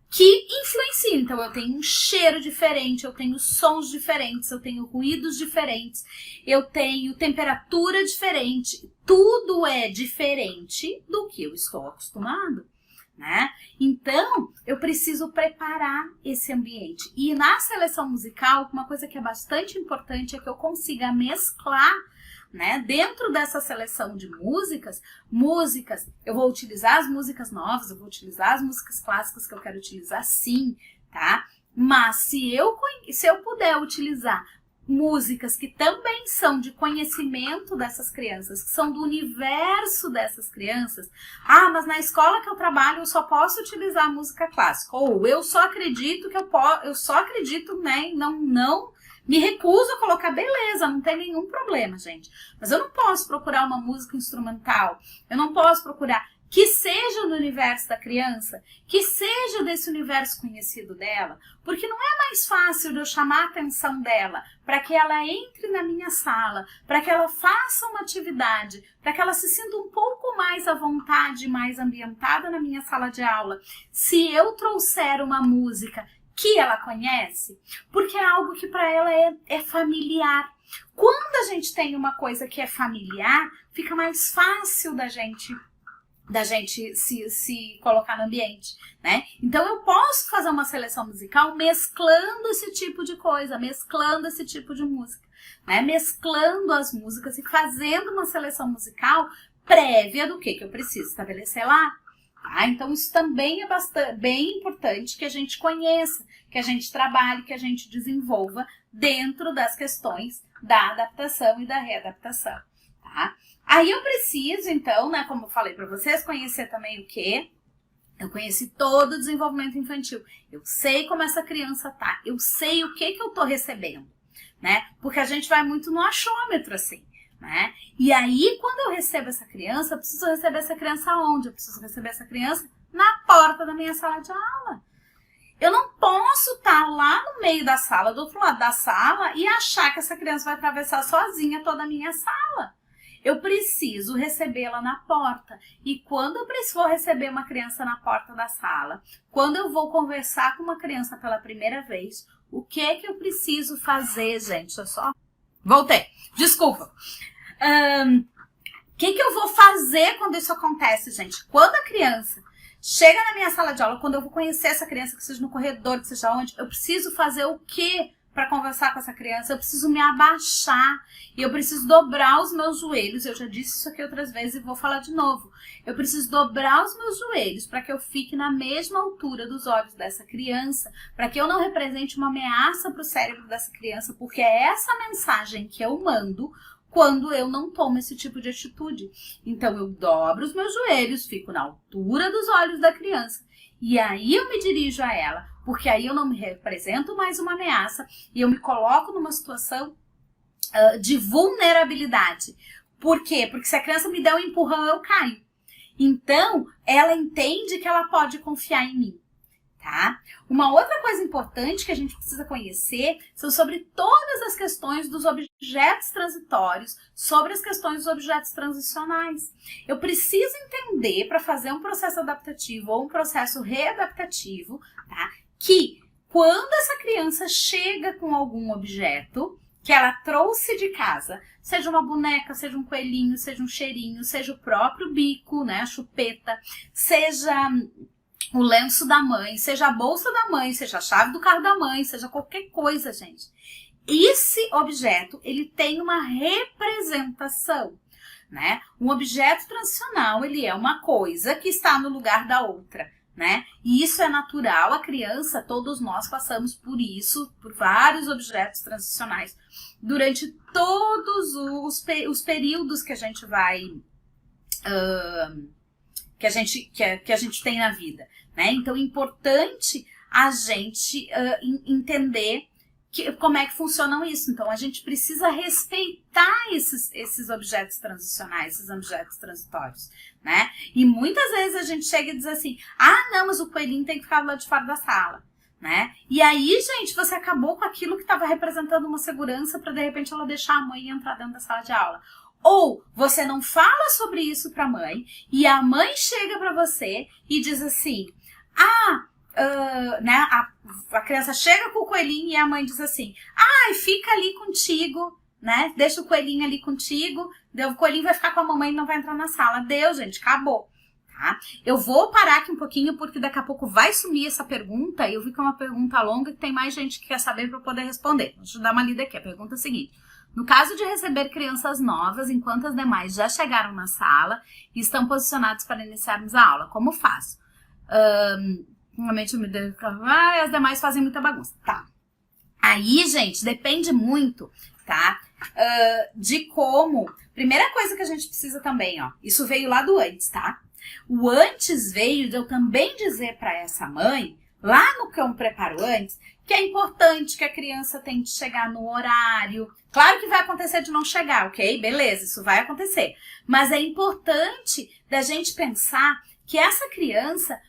Que influencia. Então, eu tenho um cheiro diferente, eu tenho sons diferentes, eu tenho ruídos diferentes, eu tenho temperatura diferente. Tudo é diferente do que eu estou acostumado, né? Então, eu preciso preparar esse ambiente. E na seleção musical, uma coisa que é bastante importante é que eu consiga mesclar, né? Dentro dessa seleção de músicas, eu vou utilizar as músicas novas, eu vou utilizar as músicas clássicas que eu quero utilizar, sim, tá? Mas se eu puder utilizar músicas que também são de conhecimento dessas crianças, que são do universo dessas crianças. Mas na escola que eu trabalho eu só posso utilizar música clássica. Ou eu só acredito né, não me recuso a colocar, beleza, não tem nenhum problema, gente. Mas eu não posso procurar uma música instrumental, eu não posso procurar que seja no universo da criança, que seja desse universo conhecido dela, porque não é mais fácil de eu chamar a atenção dela para que ela entre na minha sala, para que ela faça uma atividade, para que ela se sinta um pouco mais à vontade, mais ambientada na minha sala de aula, se eu trouxer uma música que ela conhece, porque é algo que para ela é familiar. Quando a gente tem uma coisa que é familiar, fica mais fácil da gente se colocar no ambiente, né? Então eu posso fazer uma seleção musical mesclando esse tipo de coisa, mesclando esse tipo de música, né? Mesclando as músicas e fazendo uma seleção musical prévia do que eu preciso estabelecer lá. Tá? Então isso também é bem importante que a gente conheça, que a gente trabalhe, que a gente desenvolva dentro das questões da adaptação e da readaptação, tá? Aí eu preciso, então, né, como eu falei para vocês, conhecer também o quê? Eu conheci todo o desenvolvimento infantil. Eu sei como essa criança tá, eu sei o que eu tô recebendo, né? Porque a gente vai muito no achômetro, assim, né? E aí, quando eu recebo essa criança, eu preciso receber essa criança aonde? Eu preciso receber essa criança na porta da minha sala de aula. Eu não posso estar lá no meio da sala, do outro lado da sala, e achar que essa criança vai atravessar sozinha toda a minha sala. Eu preciso recebê-la na porta. E quando eu vou receber uma criança na porta da sala, quando eu vou conversar com uma criança pela primeira vez, o que eu preciso fazer, gente? Eu só... Voltei. Desculpa. O que eu vou fazer quando isso acontece, gente? Quando a criança chega na minha sala de aula, quando eu vou conhecer essa criança, que seja no corredor, que seja onde, eu preciso fazer o quê para conversar com essa criança? Eu preciso me abaixar e eu preciso dobrar os meus joelhos. Eu já disse isso aqui outras vezes e vou falar de novo. Eu preciso dobrar os meus joelhos para que eu fique na mesma altura dos olhos dessa criança, para que eu não represente uma ameaça para o cérebro dessa criança, porque é essa mensagem que eu mando quando eu não tomo esse tipo de atitude. Então eu dobro os meus joelhos, fico na altura dos olhos da criança e aí eu me dirijo a ela, porque aí eu não me represento mais uma ameaça e eu me coloco numa situação de vulnerabilidade. Por quê? Porque se a criança me der um empurrão, eu caio. Então, ela entende que ela pode confiar em mim, tá? Uma outra coisa importante que a gente precisa conhecer são sobre todas as questões dos objetos transitórios, sobre as questões dos objetos transicionais. Eu preciso entender, para fazer um processo adaptativo ou um processo readaptativo, tá? Que quando essa criança chega com algum objeto que ela trouxe de casa, seja uma boneca, seja um coelhinho, seja um cheirinho, seja o próprio bico, né, a chupeta, seja o lenço da mãe, seja a bolsa da mãe, seja a chave do carro da mãe, seja qualquer coisa, gente. Esse objeto, ele tem uma representação, né? Um objeto transicional, ele é uma coisa que está no lugar da outra, né? E isso é natural, a criança, todos nós passamos por isso, por vários objetos transicionais, durante todos os períodos que a gente vai, que a gente tem na vida, né? Então é importante a gente entender como é que funcionam isso. Então a gente precisa respeitar esses objetos transicionais, esses objetos transitórios, né? E muitas vezes a gente chega e diz assim, ah, não, mas o coelhinho tem que ficar do lado de fora da sala, né? E aí, gente, você acabou com aquilo que estava representando uma segurança para de repente ela deixar a mãe entrar dentro da sala de aula. Ou você não fala sobre isso para a mãe e a mãe chega para você e diz assim, né? A criança chega com o coelhinho e a mãe diz assim, fica ali contigo, né? Deixa o coelhinho ali contigo, o coelhinho vai ficar com a mamãe e não vai entrar na sala. Deu, gente, acabou. Tá? Eu vou parar aqui um pouquinho porque daqui a pouco vai sumir essa pergunta. Eu vi que é uma pergunta longa e tem mais gente que quer saber para eu poder responder. Deixa eu dar uma lida aqui. A pergunta é a seguinte. No caso de receber crianças novas, enquanto as demais já chegaram na sala e estão posicionados para iniciarmos a aula, como faço? Normalmente as demais fazem muita bagunça. Tá. Aí, gente, depende muito, tá? De como... Primeira coisa que a gente precisa também, ó. Isso veio lá do antes, tá? O antes veio de eu também dizer para essa mãe, lá no que eu me preparo antes, que é importante que a criança tente chegar no horário. Claro que vai acontecer de não chegar, ok? Beleza, isso vai acontecer. Mas é importante da gente pensar que essa criança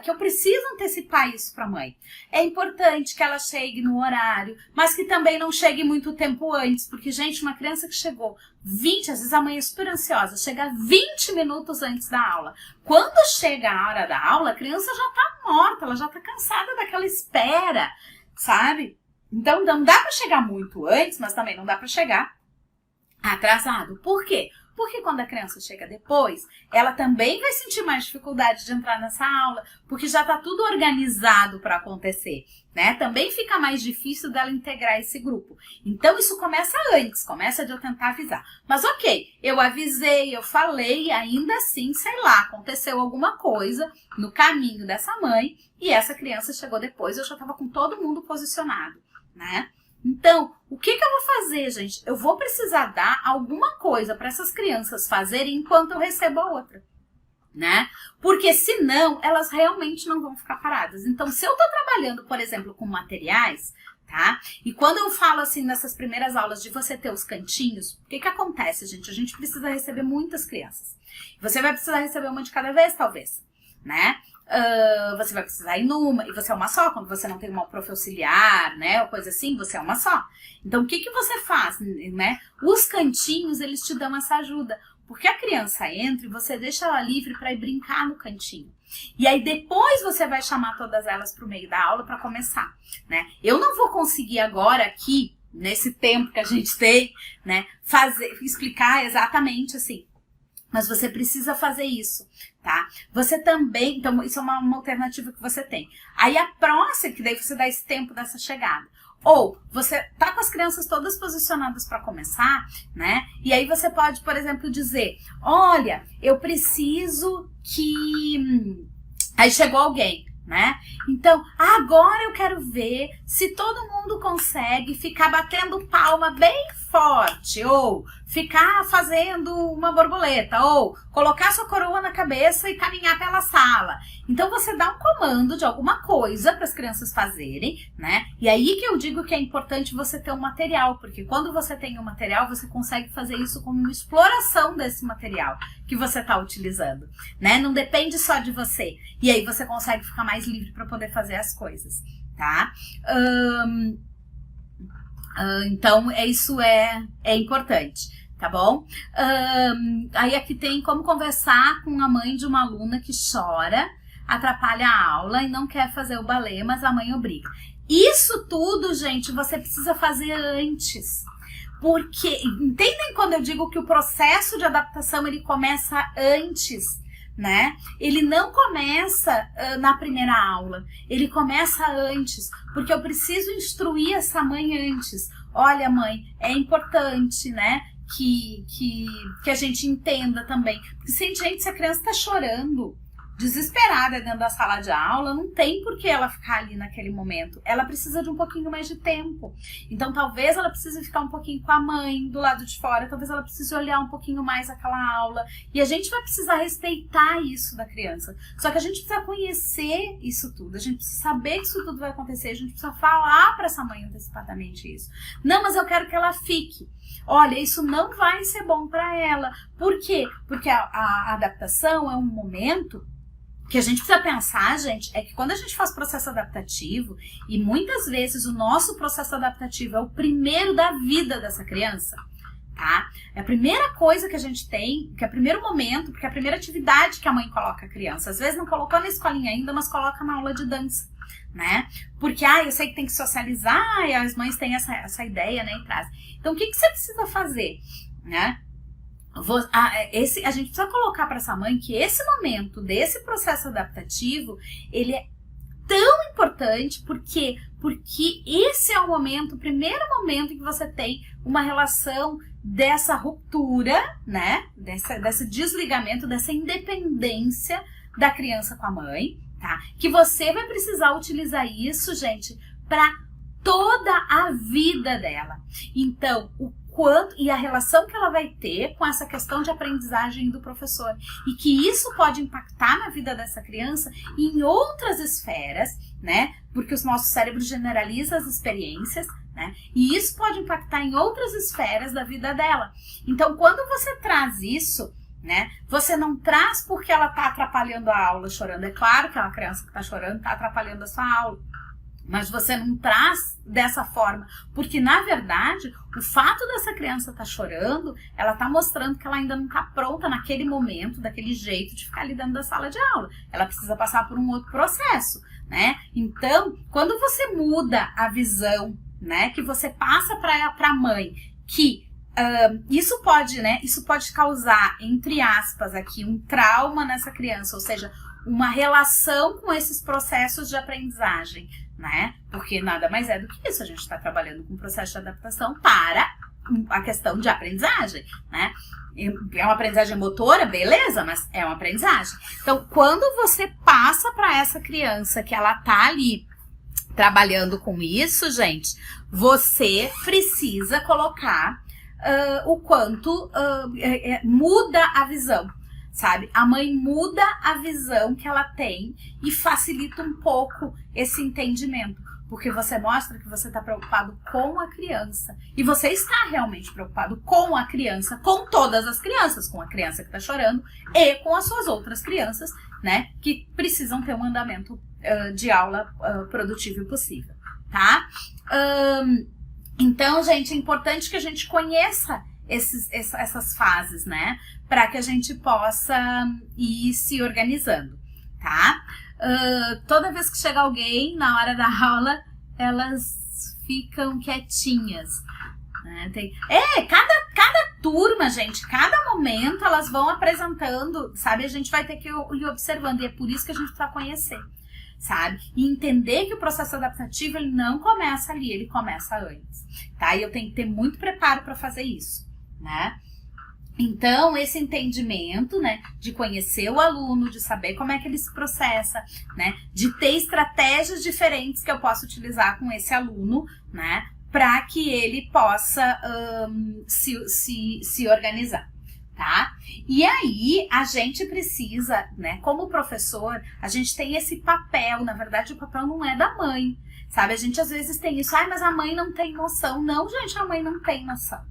que eu preciso antecipar isso para a mãe. É importante que ela chegue no horário, mas que também não chegue muito tempo antes, porque, gente, uma criança que chegou 20, às vezes a mãe é super ansiosa, chega 20 minutos antes da aula. Quando chega a hora da aula, a criança já tá morta, ela já tá cansada daquela espera, sabe? Então, não dá para chegar muito antes, mas também não dá para chegar atrasado. Por quê? Porque quando a criança chega depois, ela também vai sentir mais dificuldade de entrar nessa aula, porque já está tudo organizado para acontecer, né? Também fica mais difícil dela integrar esse grupo. Então, isso começa antes, começa de eu tentar avisar. Mas ok, eu avisei, eu falei, ainda assim, sei lá, aconteceu alguma coisa no caminho dessa mãe e essa criança chegou depois, eu já estava com todo mundo posicionado, né? Então, o que eu vou fazer, gente? Eu vou precisar dar alguma coisa para essas crianças fazerem enquanto eu recebo a outra, né? Porque senão elas realmente não vão ficar paradas. Então, se eu tô trabalhando, por exemplo, com materiais, tá? E quando eu falo assim nessas primeiras aulas de você ter os cantinhos, o que acontece, gente? A gente precisa receber muitas crianças. Você vai precisar receber uma de cada vez, talvez, né? Você vai precisar ir numa, e você é uma só, quando você não tem uma prof auxiliar, né, ou coisa assim, você é uma só. Então, o que você faz, né? Os cantinhos, eles te dão essa ajuda, porque a criança entra e você deixa ela livre para ir brincar no cantinho. E aí, depois você vai chamar todas elas para o meio da aula para começar, né? Eu não vou conseguir agora aqui, nesse tempo que a gente tem, né, explicar exatamente assim. Mas você precisa fazer isso, tá? Você também, então isso é uma alternativa que você tem. Aí a próxima, que daí você dá esse tempo dessa chegada. Ou você tá com as crianças todas posicionadas para começar, né? E aí você pode, por exemplo, dizer, olha, eu preciso que... Aí chegou alguém, né? Então, agora eu quero ver se todo mundo consegue ficar batendo palma bem forte, ou ficar fazendo uma borboleta, ou colocar sua coroa na cabeça e caminhar pela sala. Então você dá um comando de alguma coisa para as crianças fazerem, né? E aí que eu digo que é importante você ter um material, porque quando você tem um material, você consegue fazer isso como uma exploração desse material que você está utilizando, né? Não depende só de você. E aí você consegue ficar mais livre para poder fazer as coisas, tá? Então, isso é importante, tá bom? Aí aqui tem como conversar com a mãe de uma aluna que chora, atrapalha a aula e não quer fazer o balé, mas a mãe obriga. Isso tudo, gente, você precisa fazer antes. Porque, entendem quando eu digo que o processo de adaptação, ele começa antes, né? Ele não começa na primeira aula, ele começa antes, porque eu preciso instruir essa mãe antes. Olha, mãe, é importante, né, que a gente entenda também, porque se a criança está chorando, desesperada dentro da sala de aula, não tem por que ela ficar ali naquele momento. Ela precisa de um pouquinho mais de tempo. Então, talvez ela precise ficar um pouquinho com a mãe do lado de fora, talvez ela precise olhar um pouquinho mais aquela aula. E a gente vai precisar respeitar isso da criança. Só que a gente precisa conhecer isso tudo, a gente precisa saber que isso tudo vai acontecer, a gente precisa falar para essa mãe antecipadamente isso. Não, mas eu quero que ela fique. Olha, isso não vai ser bom para ela. Por quê? Porque a adaptação é um momento que a gente precisa pensar, gente, é que quando a gente faz processo adaptativo, e muitas vezes o nosso processo adaptativo é o primeiro da vida dessa criança, tá? É a primeira coisa que a gente tem, que é o primeiro momento, porque é a primeira atividade que a mãe coloca a criança. Às vezes não colocou na escolinha ainda, mas coloca na aula de dança, né? Porque, eu sei que tem que socializar, e as mães têm essa ideia, né, e trazem. Então, o que você precisa fazer, né? A gente precisa colocar para essa mãe que esse momento desse processo adaptativo, ele é tão importante, porque esse é o primeiro momento em que você tem uma relação dessa ruptura, né, desse desligamento, dessa independência da criança com a mãe, tá? Que você vai precisar utilizar isso, gente, para toda a vida dela. Então, e a relação que ela vai ter com essa questão de aprendizagem do professor. E que isso pode impactar na vida dessa criança em outras esferas, né? Porque o nosso cérebro generaliza as experiências, né? E isso pode impactar em outras esferas da vida dela. Então, quando você traz isso, né? Você não traz porque ela está atrapalhando a aula chorando. É claro que uma criança que está chorando está atrapalhando a sua aula. Mas você não traz dessa forma, porque na verdade o fato dessa criança estar chorando, ela está mostrando que ela ainda não está pronta naquele momento, daquele jeito de ficar ali dentro da sala de aula. Ela precisa passar por um outro processo, né? Então, quando você muda a visão, né, que você passa para a mãe, que isso pode causar, entre aspas, aqui um trauma nessa criança, ou seja, uma relação com esses processos de aprendizagem, né? Porque nada mais é do que isso, a gente está trabalhando com um processo de adaptação para a questão de aprendizagem, né? É uma aprendizagem motora, beleza, mas é uma aprendizagem. Então, quando você passa para essa criança que ela tá ali trabalhando com isso, gente, você precisa colocar o quanto muda a visão. Sabe? A mãe muda a visão que ela tem e facilita um pouco esse entendimento. Porque você mostra que você está preocupado com a criança. E você está realmente preocupado com a criança, com todas as crianças, com a criança que está chorando e com as suas outras crianças, né? Que precisam ter um andamento de aula produtivo e possível, tá? Então, gente, é importante que a gente conheça essas fases, né? Para que a gente possa ir se organizando, tá? Toda vez que chega alguém na hora da aula, elas ficam quietinhas. Né? Cada turma, gente, cada momento elas vão apresentando, sabe? A gente vai ter que ir observando, e é por isso que a gente precisa conhecer, sabe? E entender que o processo adaptativo, ele não começa ali, ele começa antes, tá? E eu tenho que ter muito preparo para fazer isso, né? Então, esse entendimento, né, de conhecer o aluno, de saber como é que ele se processa, né, de ter estratégias diferentes que eu posso utilizar com esse aluno, né, para que ele possa se organizar, tá? E aí, a gente precisa, né, como professor, a gente tem esse papel, na verdade, o papel não é da mãe, sabe? A gente às vezes tem isso, mas a mãe não tem noção. Não, gente, a mãe não tem noção.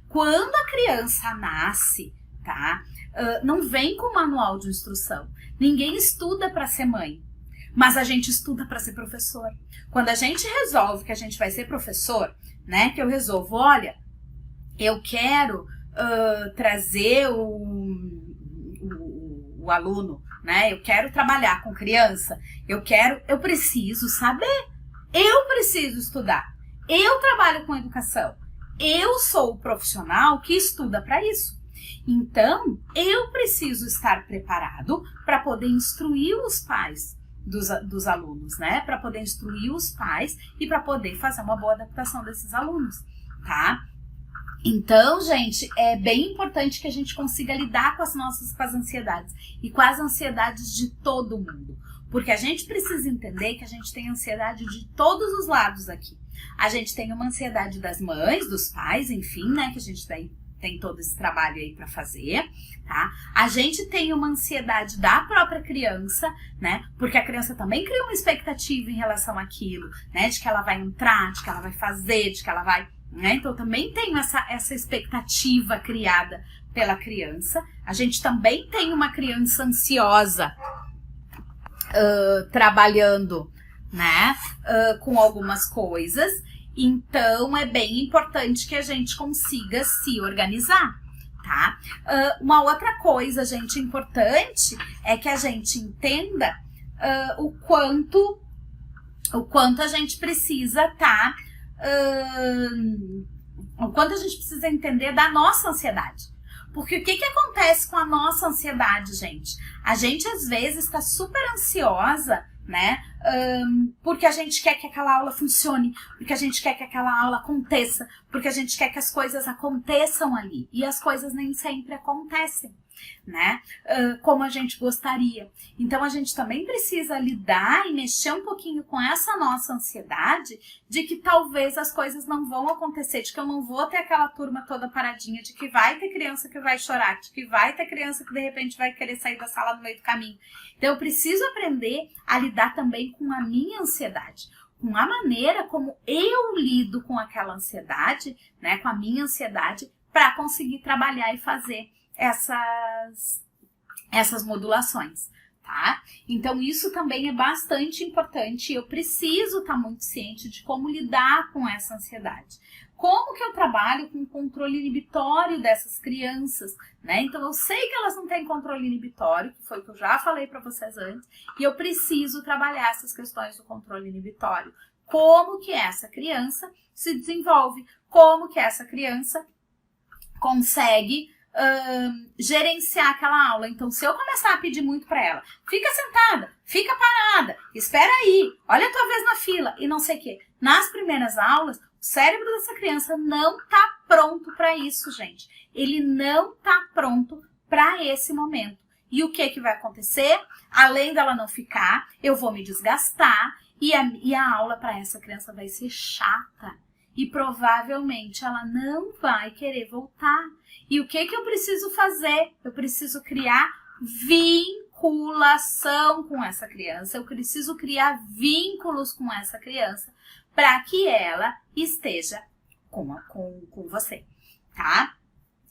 Quando a criança nasce, tá? Não vem com manual de instrução. Ninguém estuda para ser mãe, mas a gente estuda para ser professor. Quando a gente resolve que a gente vai ser professor, né? Que eu resolvo, olha, eu quero trazer o aluno, né? Eu quero trabalhar com criança. Eu preciso saber. Eu preciso estudar. Eu trabalho com educação. Eu sou o profissional que estuda para isso. Então, eu preciso estar preparado para poder instruir os pais dos alunos, né? Para poder instruir os pais e para poder fazer uma boa adaptação desses alunos, tá? Então, gente, é bem importante que a gente consiga lidar com as ansiedades e com as ansiedades de todo mundo. Porque a gente precisa entender que a gente tem ansiedade de todos os lados aqui. A gente tem uma ansiedade das mães, dos pais, enfim, né? Que a gente tem todo esse trabalho aí para fazer, tá? A gente tem uma ansiedade da própria criança, né? Porque a criança também cria uma expectativa em relação àquilo, né? De que ela vai entrar, de que ela vai fazer, de que ela vai... Né? Então, eu também tenho essa expectativa criada pela criança. A gente também tem uma criança ansiosa trabalhando, né, com algumas coisas. Então, é bem importante que a gente consiga se organizar, tá? Uma outra coisa, gente, importante é que a gente entenda o quanto a gente precisa o quanto a gente precisa entender da nossa ansiedade. Porque o que acontece com a nossa ansiedade, gente? A gente, às vezes, está super ansiosa, né? Porque a gente quer que aquela aula funcione, porque a gente quer que aquela aula aconteça, porque a gente quer que as coisas aconteçam ali. E as coisas nem sempre acontecem, né? Como a gente gostaria. Então, a gente também precisa lidar e mexer um pouquinho com essa nossa ansiedade de que talvez as coisas não vão acontecer, de que eu não vou ter aquela turma toda paradinha, de que vai ter criança que vai chorar, de que vai ter criança que de repente vai querer sair da sala no meio do caminho. Então, eu preciso aprender a lidar também com a minha ansiedade, com a maneira como eu lido com aquela ansiedade, né, com a minha ansiedade, para conseguir trabalhar e fazer essas modulações, tá? Então, isso também é bastante importante. Eu preciso estar muito ciente de como lidar com essa ansiedade. Como que eu trabalho com o controle inibitório dessas crianças, né? Então, eu sei que elas não têm controle inibitório, que foi o que eu já falei para vocês antes, e eu preciso trabalhar essas questões do controle inibitório. Como que essa criança se desenvolve, como que essa criança consegue gerenciar aquela aula. Então, se eu começar a pedir muito para ela, fica sentada, fica parada, espera aí, olha a tua vez na fila e não sei o quê. Nas primeiras aulas, o cérebro dessa criança não tá pronto para isso, gente. Ele não tá pronto para esse momento. E o que vai acontecer? Além dela não ficar, eu vou me desgastar e a aula para essa criança vai ser chata. E provavelmente ela não vai querer voltar. E o que eu preciso fazer? Eu preciso criar vinculação com essa criança. Eu preciso criar vínculos com essa criança para que ela esteja com você, tá?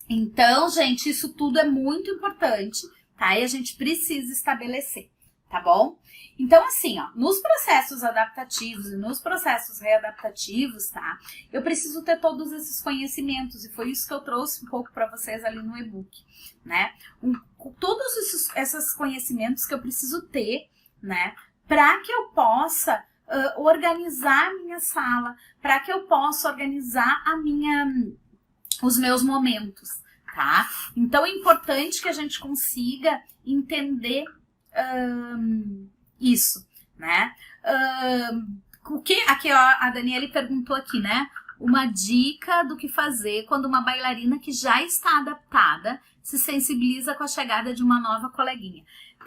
Então, gente, isso tudo é muito importante, tá? E a gente precisa estabelecer, tá bom? Então, assim, ó, nos processos adaptativos e nos processos readaptativos, tá? Eu preciso ter todos esses conhecimentos e foi isso que eu trouxe um pouco para vocês ali no e-book, né? Todos esses conhecimentos que eu preciso ter, né? Para que eu possa organizar a minha sala, para que eu possa organizar os meus momentos, tá? Então é importante que a gente consiga entender isso, né? Aqui, ó, a Daniele perguntou aqui, né? Uma dica do que fazer quando uma bailarina que já está adaptada se sensibiliza com a chegada de uma nova coleguinha.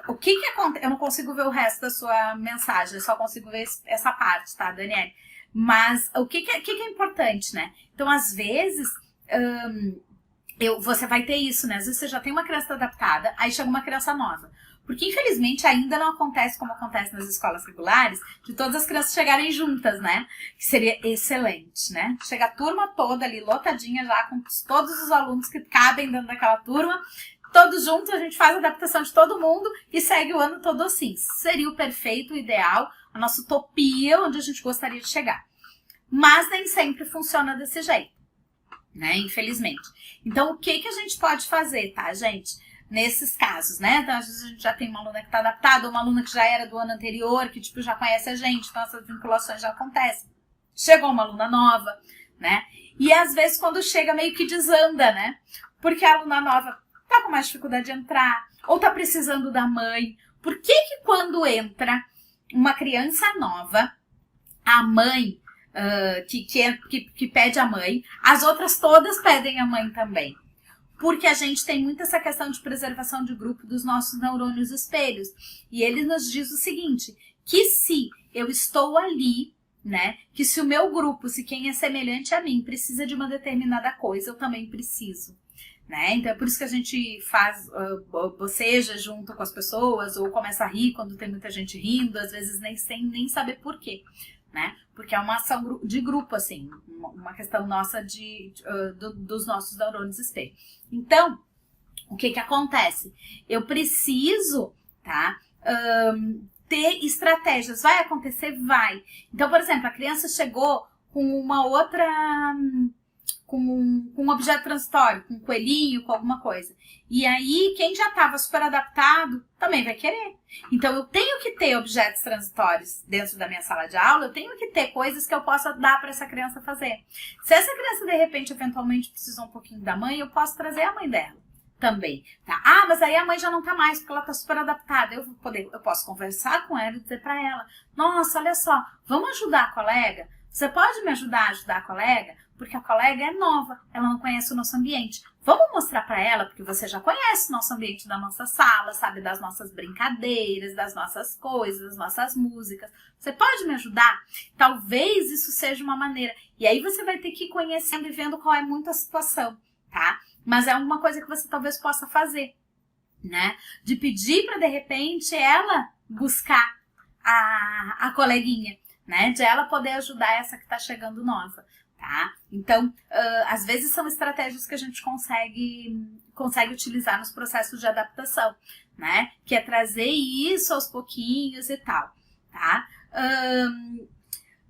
O que acontece? Eu não consigo ver o resto da sua mensagem, eu só consigo ver essa parte, tá, Daniele? Mas o que é importante, né? Então, às vezes, você vai ter isso, né? Às vezes você já tem uma criança adaptada, aí chega uma criança nova. Porque, infelizmente, ainda não acontece como acontece nas escolas regulares, de todas as crianças chegarem juntas, né? Que seria excelente, né? Chega a turma toda ali, lotadinha já, com todos os alunos que cabem dentro daquela turma, todos juntos, a gente faz a adaptação de todo mundo e segue o ano todo assim. Seria o perfeito, o ideal, a nossa utopia, onde a gente gostaria de chegar. Mas nem sempre funciona desse jeito, né? Infelizmente. Então, o que a gente pode fazer, tá, gente? Nesses casos, né? Então, às vezes a gente já tem uma aluna que está adaptada, uma aluna que já era do ano anterior, que, tipo, já conhece a gente, então essas vinculações já acontecem. Chegou uma aluna nova, né? E, às vezes, quando chega, meio que desanda, né? Porque a aluna nova tá com mais dificuldade de entrar, ou tá precisando da mãe. Por que quando entra uma criança nova, a mãe, que pede a mãe, as outras todas pedem a mãe também? Porque a gente tem muito essa questão de preservação de grupo dos nossos neurônios espelhos. E ele nos diz o seguinte, que se eu estou ali, né, que se o meu grupo, se quem é semelhante a mim precisa de uma determinada coisa, eu também preciso. Né? Então é por isso que a gente faz boceja junto com as pessoas, ou começa a rir quando tem muita gente rindo, às vezes sem nem saber por quê. Né? Porque é uma ação de grupo, assim, uma questão nossa dos nossos neurônios espelho. Então, o que acontece? Eu preciso, tá, ter estratégias. Vai acontecer? Vai. Então, por exemplo, a criança chegou com uma outra... com um objeto transitório, com um coelhinho, com alguma coisa. E aí, quem já estava super adaptado também vai querer. Então, eu tenho que ter objetos transitórios dentro da minha sala de aula, eu tenho que ter coisas que eu possa dar para essa criança fazer. Se essa criança, de repente, eventualmente precisar um pouquinho da mãe, eu posso trazer a mãe dela também. Tá? Ah, mas aí a mãe já não tá mais, porque ela tá super adaptada. Eu posso conversar com ela e dizer para ela, nossa, olha só, vamos ajudar a colega? Você pode me ajudar a ajudar a colega? Porque a colega é nova, ela não conhece o nosso ambiente. Vamos mostrar para ela, porque você já conhece o nosso ambiente da nossa sala, sabe, das nossas brincadeiras, das nossas coisas, das nossas músicas. Você pode me ajudar? Talvez isso seja uma maneira. E aí você vai ter que ir conhecendo e vendo qual é muito a situação, tá? Mas é uma coisa que você talvez possa fazer, né? De pedir para, de repente, ela buscar a coleguinha, né? De ela poder ajudar essa que está chegando nova. Tá? Então, às vezes são estratégias que a gente consegue utilizar nos processos de adaptação, né? Que é trazer isso aos pouquinhos e tal, tá?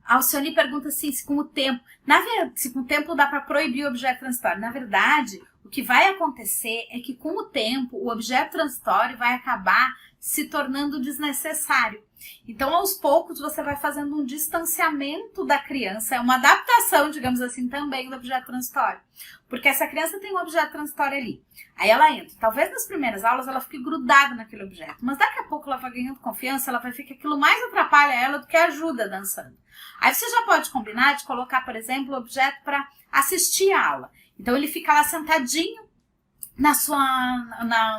A Alcione pergunta assim, se com o tempo dá para proibir o objeto transitório. Na verdade, o que vai acontecer é que com o tempo o objeto transitório vai acabar se tornando desnecessário. Então, aos poucos, você vai fazendo um distanciamento da criança, é uma adaptação, digamos assim, também do objeto transitório. Porque essa criança tem um objeto transitório ali. Aí ela entra. Talvez nas primeiras aulas ela fique grudada naquele objeto, mas daqui a pouco ela vai ganhando confiança, ela vai ver que aquilo mais atrapalha ela do que ajuda dançando. Aí você já pode combinar de colocar, por exemplo, o objeto para assistir a aula. Então, ele fica lá sentadinho,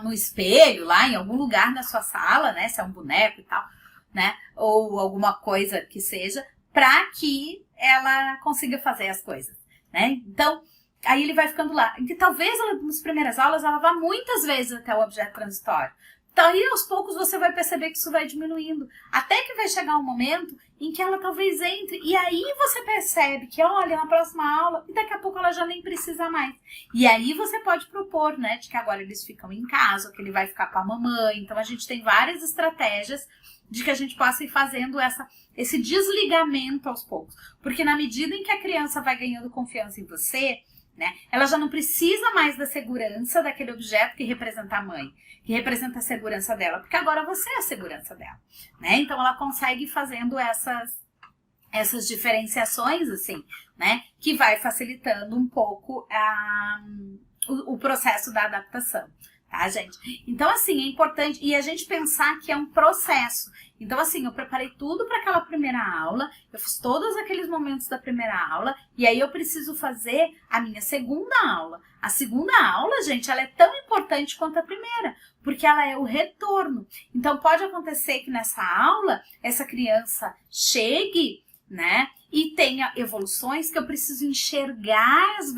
no espelho, lá em algum lugar na sua sala, né? Se é um boneco e tal, né? Ou alguma coisa que seja, para que ela consiga fazer as coisas, né? Então, aí ele vai ficando lá. E talvez nas primeiras aulas ela vá muitas vezes até o objeto transitório. Então, aí aos poucos você vai perceber que isso vai diminuindo. Até que vai chegar um momento em que ela talvez entre. E aí você percebe que, olha, na próxima aula, e daqui a pouco ela já nem precisa mais. E aí você pode propor, né, de que agora eles ficam em casa, ou que ele vai ficar com a mamãe. Então, a gente tem várias estratégias de que a gente possa ir fazendo esse desligamento aos poucos. Porque na medida em que a criança vai ganhando confiança em você, né, ela já não precisa mais da segurança daquele objeto que representa a mãe, que representa a segurança dela, porque agora você é a segurança dela, né? Então ela consegue ir fazendo essas diferenciações, assim, né? Que vai facilitando um pouco o processo da adaptação, tá, gente? Então, assim, é importante, e a gente pensar que é um processo. Então, assim, eu preparei tudo para aquela primeira aula, eu fiz todos aqueles momentos da primeira aula, e aí eu preciso fazer a minha segunda aula. A segunda aula, gente, ela é tão importante quanto a primeira, porque ela é o retorno. Então, pode acontecer que nessa aula, essa criança chegue, né, e tenha evoluções que eu preciso enxergar as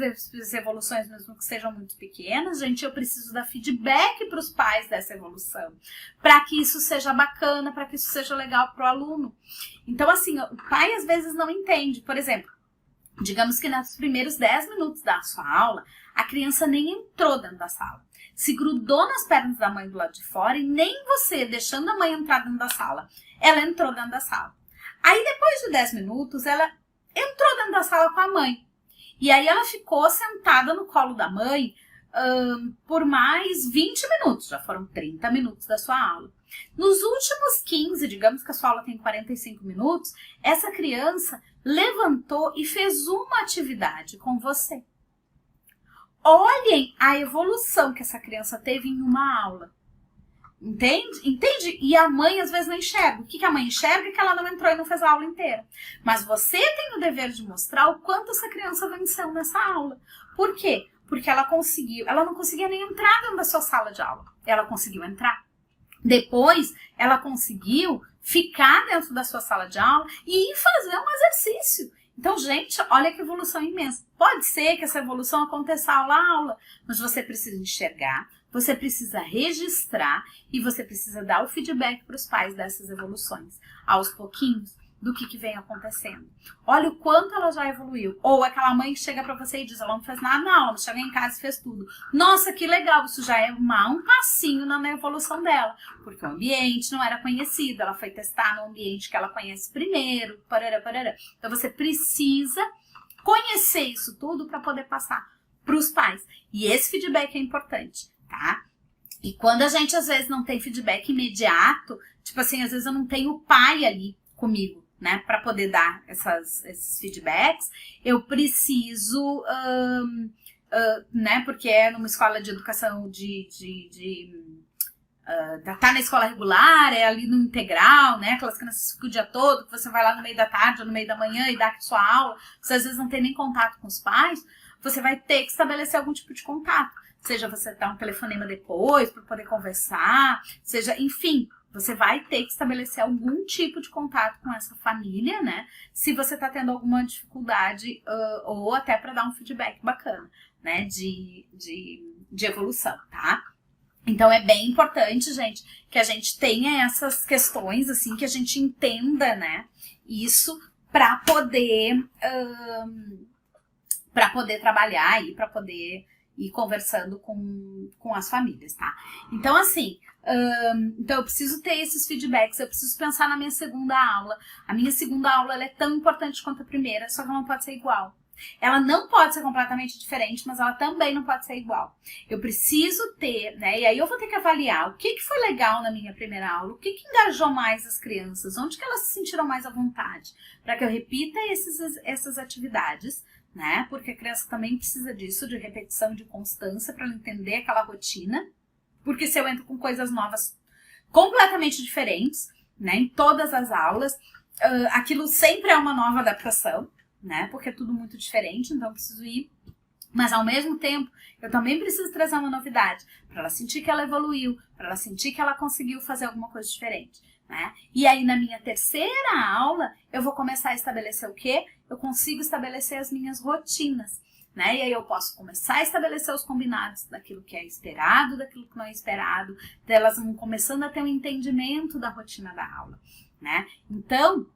evoluções, mesmo que sejam muito pequenas, gente, eu preciso dar feedback para os pais dessa evolução, para que isso seja bacana, para que isso seja legal para o aluno. Então, assim, o pai às vezes não entende. Por exemplo, digamos que nos primeiros 10 minutos da sua aula, a criança nem entrou dentro da sala, se grudou nas pernas da mãe do lado de fora e nem você, deixando a mãe entrar dentro da sala, ela entrou dentro da sala. Aí, depois de 10 minutos, ela entrou dentro da sala com a mãe. E aí, ela ficou sentada no colo da mãe por mais 20 minutos. Já foram 30 minutos da sua aula. Nos últimos 15, digamos que a sua aula tem 45 minutos, essa criança levantou e fez uma atividade com você. Olhem a evolução que essa criança teve em uma aula. Entende? E a mãe às vezes não enxerga. O que a mãe enxerga é que ela não entrou e não fez a aula inteira. Mas você tem o dever de mostrar o quanto essa criança venceu nessa aula. Por quê? Porque ela não conseguia nem entrar dentro da sua sala de aula. Ela conseguiu entrar. Depois, ela conseguiu ficar dentro da sua sala de aula e ir fazer um exercício. Então, gente, olha que evolução imensa. Pode ser que essa evolução aconteça aula a aula, mas você precisa enxergar, você precisa registrar e você precisa dar o feedback para os pais dessas evoluções, aos pouquinhos, do que vem acontecendo. Olha o quanto ela já evoluiu. Ou aquela mãe que chega para você e diz, ela não fez nada na aula, mas chega em casa e fez tudo. Nossa, que legal, isso já é um passinho na evolução dela, porque o ambiente não era conhecido, ela foi testar no ambiente que ela conhece primeiro, parará, parará. Então você precisa conhecer isso tudo para poder passar para os pais. E esse feedback é importante, tá? E quando a gente às vezes não tem feedback imediato, tipo assim, às vezes eu não tenho o pai ali comigo, né, para poder dar esses feedbacks, eu preciso, né, porque é numa escola de educação tá na escola regular, é ali no integral, né, aquelas crianças ficam o dia todo, que você vai lá no meio da tarde ou no meio da manhã e dá a sua aula, você às vezes não tem nem contato com os pais, você vai ter que estabelecer algum tipo de contato, seja você dar um telefonema depois para poder conversar, seja, enfim, você vai ter que estabelecer algum tipo de contato com essa família, né? Se você tá tendo alguma dificuldade ou até para dar um feedback bacana, né? De evolução, tá? Então é bem importante, gente, que a gente tenha essas questões, assim, que a gente entenda, né? Isso para poder trabalhar e para poder ir conversando com as famílias, tá? Então, assim, então eu preciso ter esses feedbacks, eu preciso pensar na minha segunda aula. A minha segunda aula ela é tão importante quanto a primeira, só que ela não pode ser igual. Ela não pode ser completamente diferente, mas ela também não pode ser igual. Eu preciso ter, né? E aí eu vou ter que avaliar o que foi legal na minha primeira aula, o que engajou mais as crianças, onde que elas se sentiram mais à vontade, para que eu repita essas atividades, né? Porque a criança também precisa disso, de repetição, de constância, para ela entender aquela rotina. Porque se eu entro com coisas novas completamente diferentes, né, em todas as aulas, aquilo sempre é uma nova adaptação, né, porque é tudo muito diferente, então eu preciso ir. Mas ao mesmo tempo, eu também preciso trazer uma novidade, para ela sentir que ela evoluiu, para ela sentir que ela conseguiu fazer alguma coisa diferente, né? E aí na minha terceira aula, eu vou começar a estabelecer o quê? Eu consigo estabelecer as minhas rotinas. Né? E aí eu posso começar a estabelecer os combinados daquilo que é esperado, daquilo que não é esperado, elas vão começando a ter um entendimento da rotina da aula, né? Então,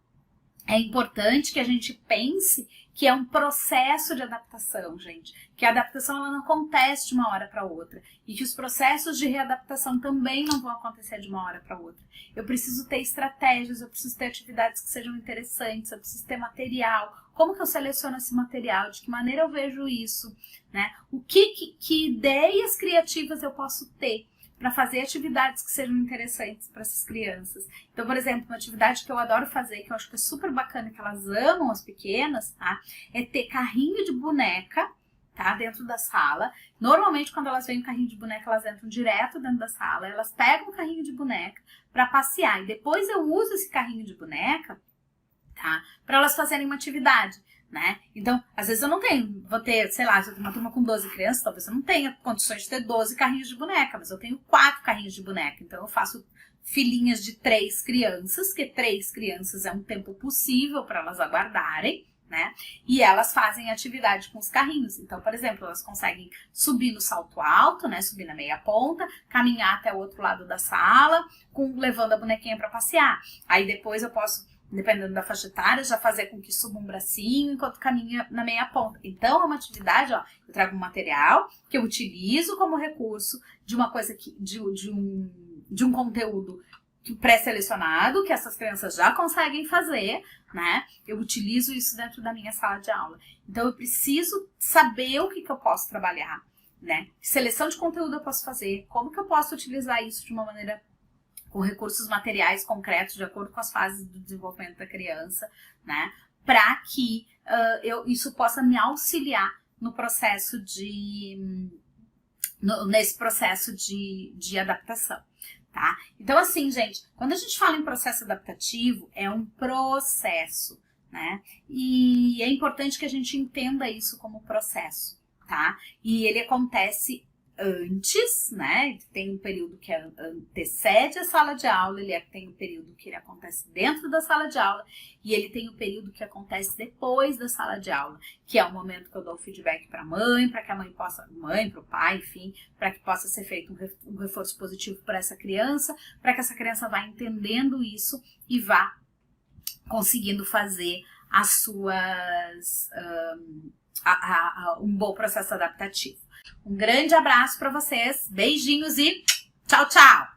é importante que a gente pense que é um processo de adaptação, gente, que a adaptação ela não acontece de uma hora para outra e que os processos de readaptação também não vão acontecer de uma hora para outra. Eu preciso ter estratégias, eu preciso ter atividades que sejam interessantes, eu preciso ter material. Como que eu seleciono esse material? De que maneira eu vejo isso? Né? Que ideias criativas eu posso ter para fazer atividades que sejam interessantes para essas crianças. Então, por exemplo, uma atividade que eu adoro fazer, que eu acho que é super bacana, que elas amam, as pequenas, tá? É ter carrinho de boneca, tá? Dentro da sala. Normalmente, quando elas veem o carrinho de boneca, elas entram direto dentro da sala, elas pegam o carrinho de boneca para passear, e depois eu uso esse carrinho de boneca, tá? Para elas fazerem uma atividade, né? Então, às vezes eu não tenho, vou ter, sei lá, se eu tenho uma turma com 12 crianças, talvez eu não tenha condições de ter 12 carrinhos de boneca, mas eu tenho 4 carrinhos de boneca, então eu faço filinhas de 3 crianças, que 3 crianças é um tempo possível para elas aguardarem, né? E elas fazem atividade com os carrinhos. Então, por exemplo, elas conseguem subir no salto alto, né? Subir na meia ponta, caminhar até o outro lado da sala, levando a bonequinha para passear. Aí depois eu posso, dependendo da faixa etária, já fazer com que suba um bracinho enquanto caminha na meia ponta. Então, é uma atividade, ó, eu trago um material que eu utilizo como recurso de uma coisa que, de um conteúdo pré-selecionado, que essas crianças já conseguem fazer, né? Eu utilizo isso dentro da minha sala de aula. Então, eu preciso saber o que eu posso trabalhar, né? Que seleção de conteúdo eu posso fazer, como que eu posso utilizar isso de uma maneira com recursos materiais concretos, de acordo com as fases do desenvolvimento da criança, né? Para que isso possa me auxiliar no processo nesse processo de adaptação. Tá? Então, assim, gente, quando a gente fala em processo adaptativo, é um processo, né? E é importante que a gente entenda isso como processo, tá? E ele acontece antes, né? Tem um período que antecede a sala de aula, tem um período que ele acontece dentro da sala de aula e ele tem um período que acontece depois da sala de aula, que é o momento que eu dou o feedback para a mãe, para que a mãe possa, para o pai, enfim, para que possa ser feito um reforço positivo para essa criança, para que essa criança vá entendendo isso e vá conseguindo fazer as suas um bom processo adaptativo. Um grande abraço para vocês, beijinhos e tchau, tchau!